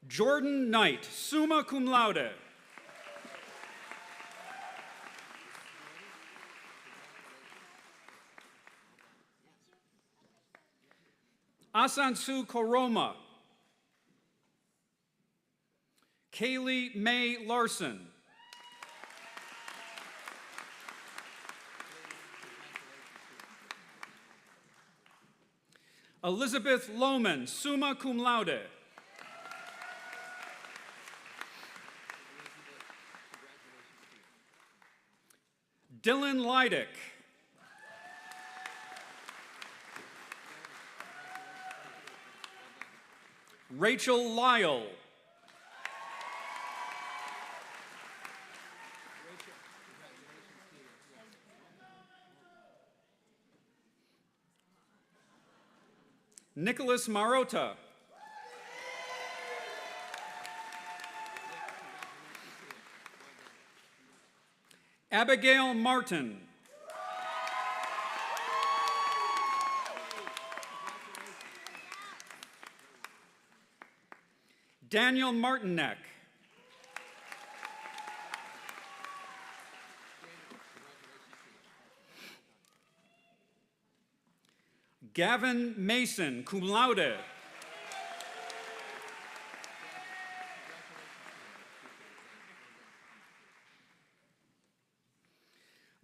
Speaker 4: Jordan Knight, summa cum laude. Asansu Koroma. Kaylee May Larson. Elizabeth Lohman, summa cum laude. Dylan Leidick. Rachel Lyle. Nicholas Marota. Abigail Martin. Daniel Martinek. Gavin Mason, cum laude.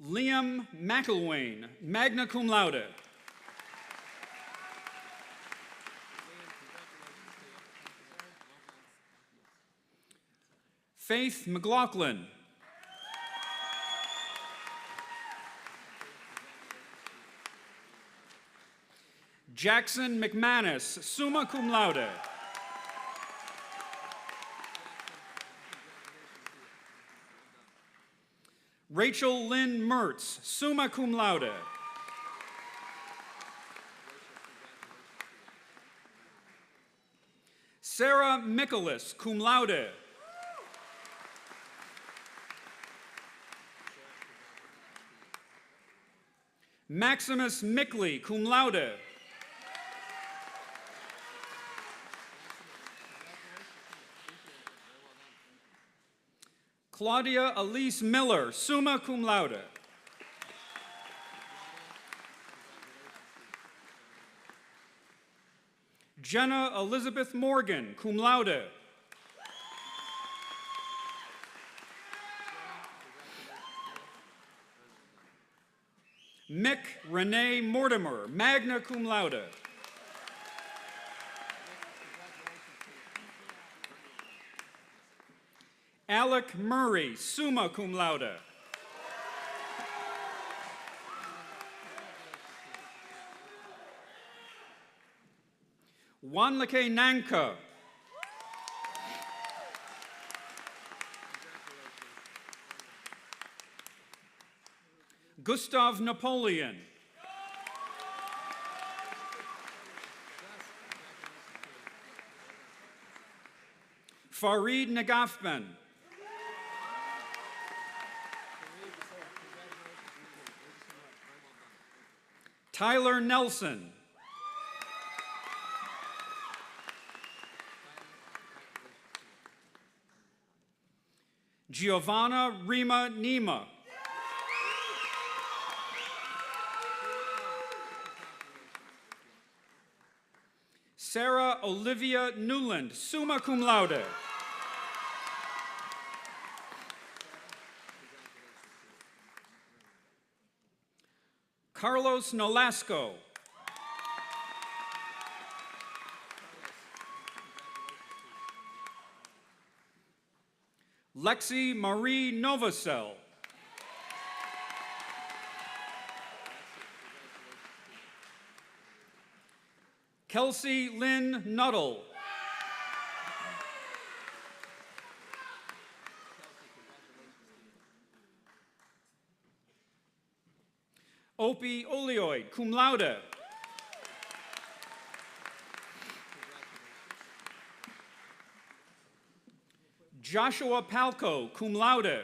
Speaker 4: Liam McElwain, magna cum laude. Faith McLaughlin. Jackson McManus, summa cum laude. Rachel Lynn Mertz, summa cum laude. Sarah Michaelis, cum laude. Maximus Mickley, cum laude. Claudia Elise Miller, summa cum laude. Jenna Elizabeth Morgan, cum laude. Mick Renee Mortimer, magna cum laude. Alec Murray, summa cum laude. Wanlake Nanka. Gustav Napoleon. Farid Nagafban. Tyler Nelson. Giovanna Rima Nima. Sarah Olivia Newland, summa cum laude. Carlos Nolasco. Lexi Marie Novosel. Kelsey Lynn Nuttall. Opie Olioid, cum laude. Joshua Palco, cum laude.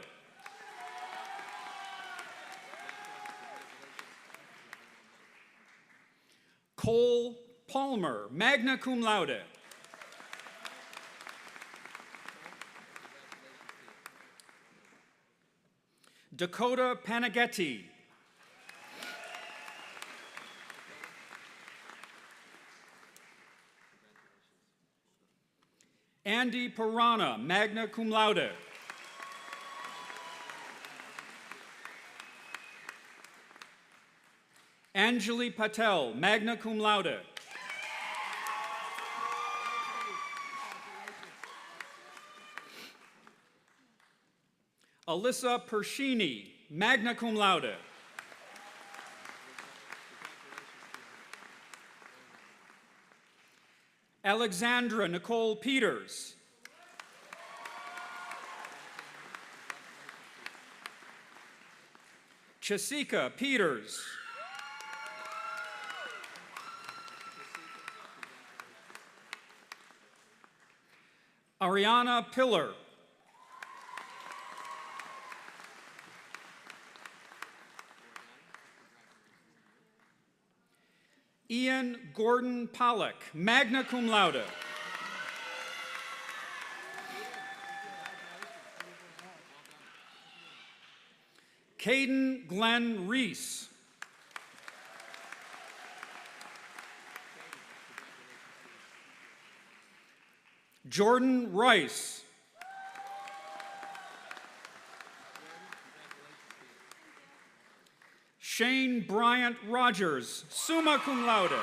Speaker 4: Cole Palmer, magna cum laude. Dakota Panaghetti. Andy Pirana, magna cum laude. Anjali Patel, magna cum laude. Alyssa Pershini, magna cum laude. Alexandra Nicole Peters. Chasika Peters. Ariana Pillar. Ian Gordon Pollock, magna cum laude. Caden Glenn Reese. Jordan Rice. Shane Bryant Rogers, summa cum laude.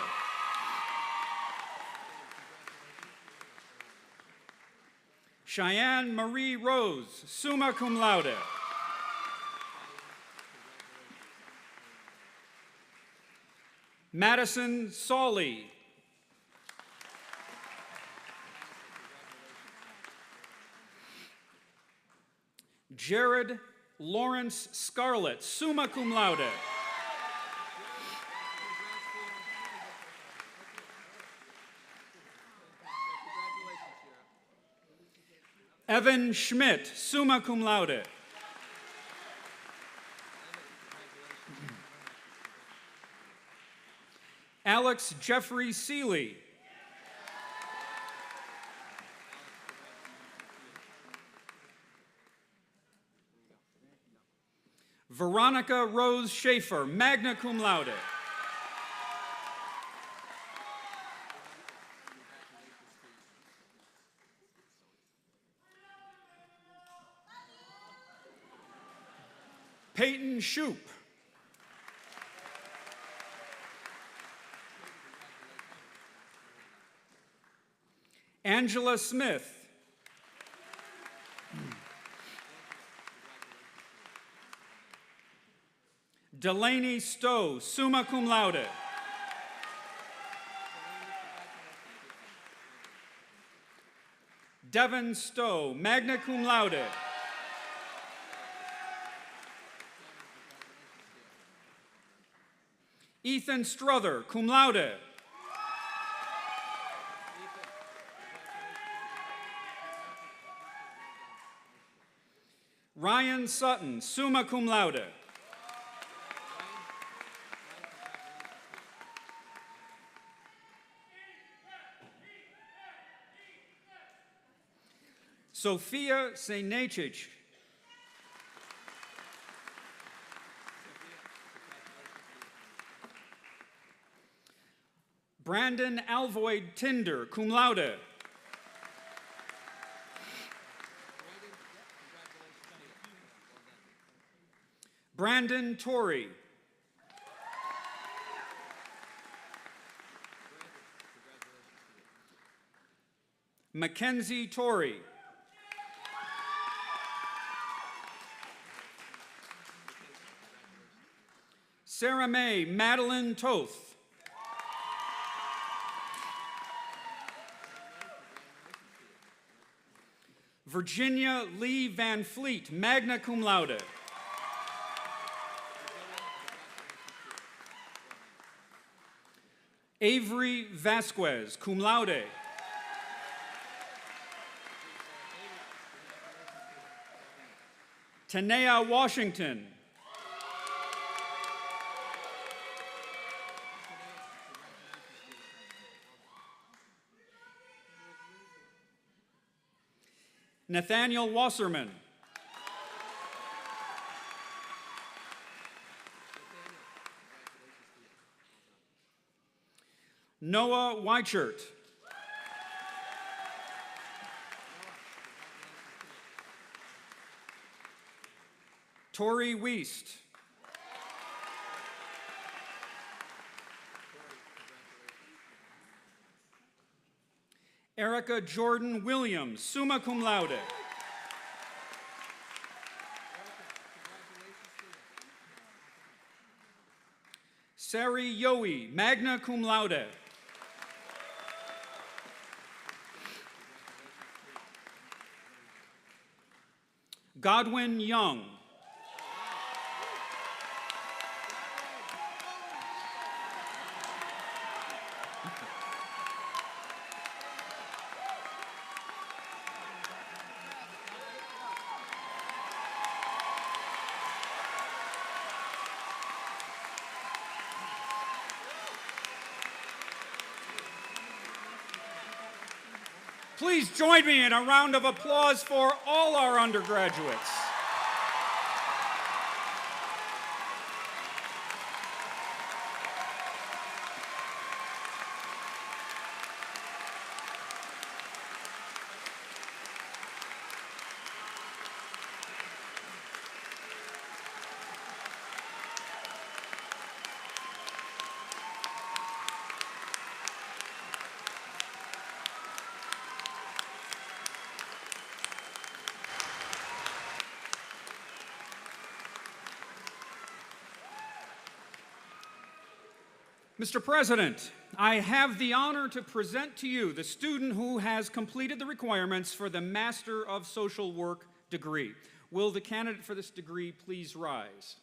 Speaker 4: Cheyenne Marie Rose, summa cum laude. Madison Sawley. Jared Lawrence Scarlett, summa cum laude. Evan Schmidt, summa cum laude. Alex Jeffrey Seeley. Veronica Rose Schaefer, magna cum laude. Peyton Shoup. Angela Smith. Delaney Stowe, summa cum laude. Devin Stowe, magna cum laude. Ethan Strother, cum laude. Ryan Sutton, summa cum laude. Sophia Sejnecic. Brandon Alvoyd Tinder, cum laude. Brandon Torrey. Mackenzie Torrey. Sarah Mae Madeline Toth. Virginia Lee Van Fleet, magna cum laude. Avery Vasquez, cum laude. Tanea Washington. Nathaniel Wasserman. Noah Weichert. Tori Wiest. Erica Jordan Williams, summa cum laude. Sari Yowie, magna cum laude. Godwin Young. Please join me in a round of applause for all our undergraduates. Mr. President, I have the honor to present to you the student who has completed the requirements for the Master of Social Work degree. Will the candidate for this degree please rise?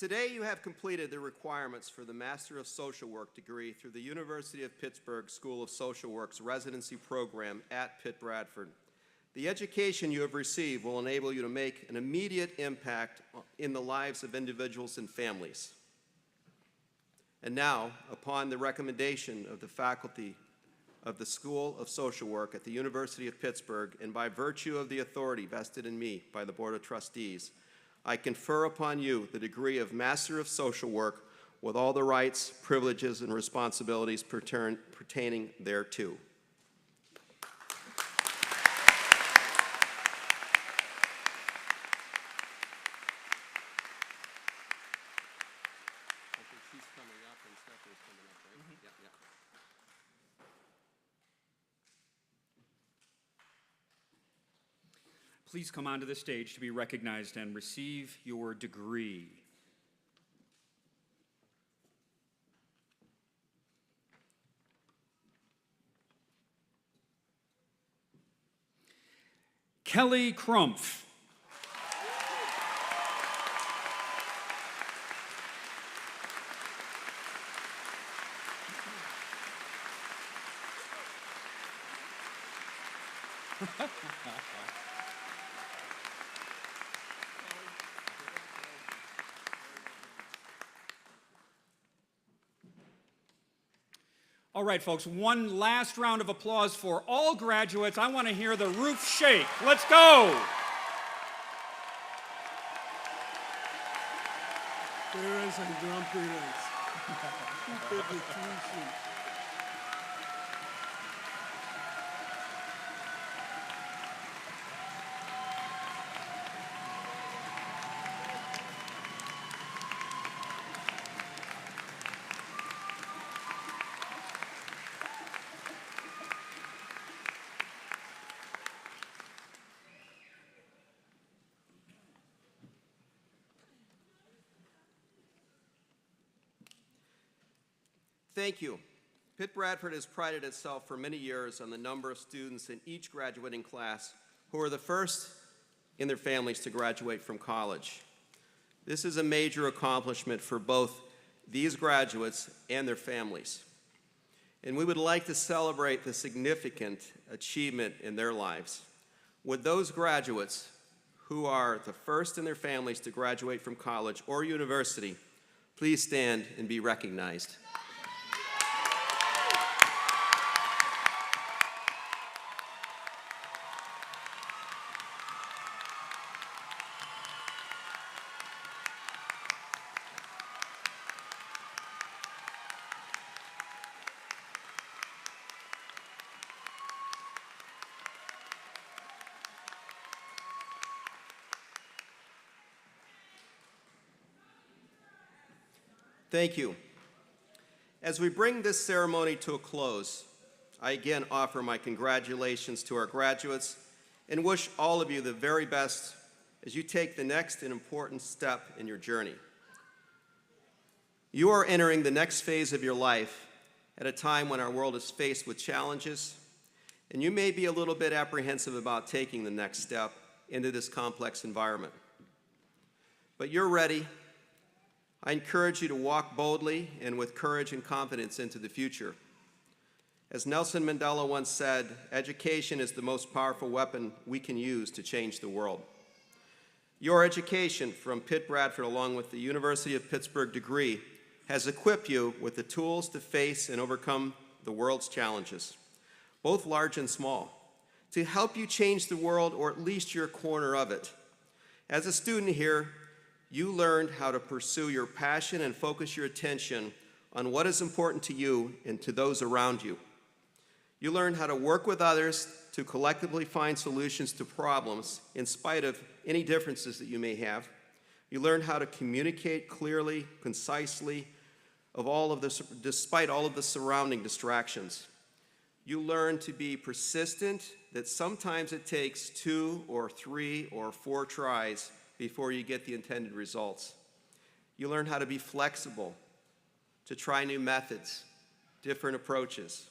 Speaker 2: Today you have completed the requirements for the Master of Social Work degree through the University of Pittsburgh School of Social Work's residency program at Pitt-Bradford. The education you have received will enable you to make an immediate impact in the lives of individuals and families. And now, upon the recommendation of the faculty of the School of Social Work at the University of Pittsburgh, and by virtue of the authority vested in me by the Board of Trustees, I confer upon you the degree of Master of Social Work with all the rights, privileges, and responsibilities pertaining thereto.
Speaker 4: Please come onto the stage to be recognized and receive your degree. Kelly Crumpf. All right, folks, one last round of applause for all graduates. I want to hear the roof shake. Let's go.
Speaker 1: Parents and grandparents who paid the tuition.
Speaker 2: Thank you. Pitt-Bradford has prided itself for many years on the number of students in each graduating class who are the first in their families to graduate from college. This is a major accomplishment for both these graduates and their families. And we would like to celebrate the significant achievement in their lives. Would those graduates who are the first in their families to graduate from college or university please stand and be recognized? Thank you. As we bring this ceremony to a close, I again offer my congratulations to our graduates and wish all of you the very best as you take the next and important step in your journey. You are entering the next phase of your life at a time when our world is faced with challenges, and you may be a little bit apprehensive about taking the next step into this complex environment. But you're ready. I encourage you to walk boldly and with courage and confidence into the future. As Nelson Mandela once said, education is the most powerful weapon we can use to change the world. Your education from Pitt-Bradford, along with the University of Pittsburgh degree, has equipped you with the tools to face and overcome the world's challenges, both large and small, to help you change the world or at least your corner of it. As a student here, you learned how to pursue your passion and focus your attention on what is important to you and to those around you. You learned how to work with others to collectively find solutions to problems in spite of any differences that you may have. You learned how to communicate clearly, concisely, despite all of the surrounding distractions. You learned to be persistent, that sometimes it takes 2 or 3 or 4 tries before you get the intended results. You learn how to be flexible, to try new methods, different approaches.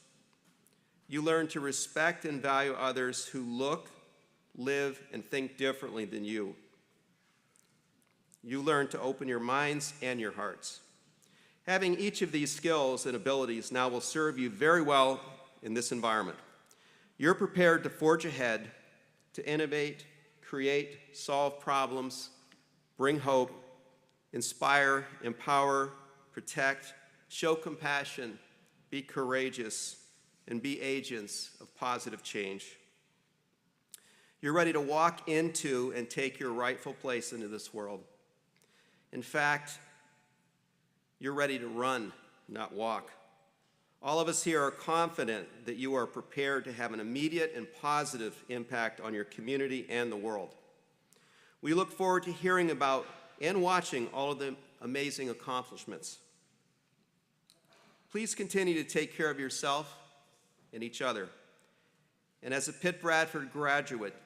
Speaker 2: You learn to respect and value others who look, live, and think differently than you. You learn to open your minds and your hearts. Having each of these skills and abilities now will serve you very well in this environment. You're prepared to forge ahead, to innovate, create, solve problems, bring hope, inspire, empower, protect, show compassion, be courageous, and be agents of positive change. You're ready to walk into and take your rightful place into this world. In fact, You're ready to run, not walk. All of us here are confident that you are prepared to have an immediate and positive impact on your community and the world. We look forward to hearing about and watching all of the amazing accomplishments. Please continue to take care of yourself and each other. And as a Pitt-Bradford graduate,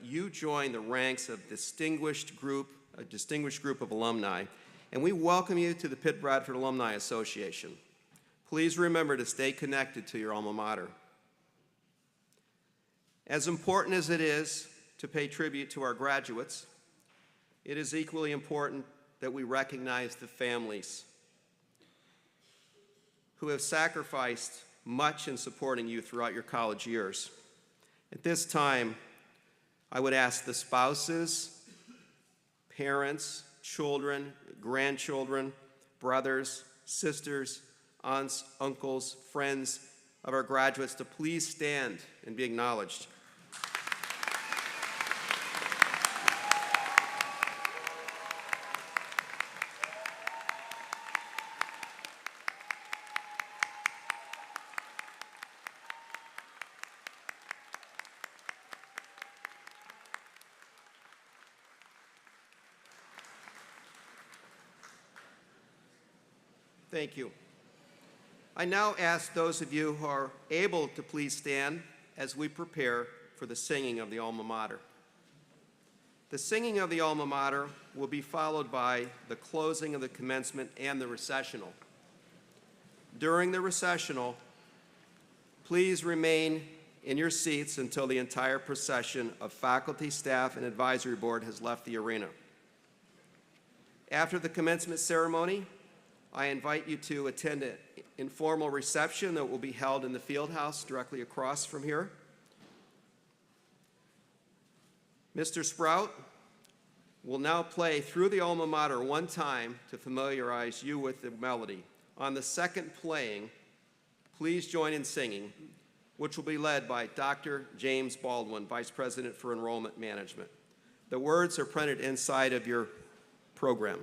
Speaker 2: you join the ranks of a distinguished group of alumni, and we welcome you to the Pitt-Bradford Alumni Association. Please remember to stay connected to your alma mater. As important as it is to pay tribute to our graduates, it is equally important that we recognize the families who have sacrificed much in supporting you throughout your college years. At this time, I would ask the spouses, parents, children, grandchildren, brothers, sisters, aunts, uncles, friends of our graduates to please stand and be acknowledged. Thank you. I now ask those of you who are able to please stand as we prepare for the singing of the alma mater. The singing of the alma mater will be followed by the closing of the commencement and the recessional. During the recessional, please remain in your seats until the entire procession of faculty, staff, and advisory board has left the arena. After the commencement ceremony, I invite you to attend an informal reception that will be held in the field house directly across from here. Mr. Sprout will now play through the alma mater one time to familiarize you with the melody. On the second playing, please join in singing, which will be led by Dr. James Baldwin, Vice President for Enrollment Management. The words are printed inside of your program.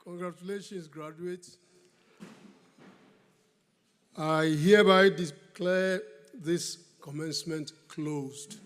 Speaker 1: Congratulations, graduates. I hereby declare this commencement closed.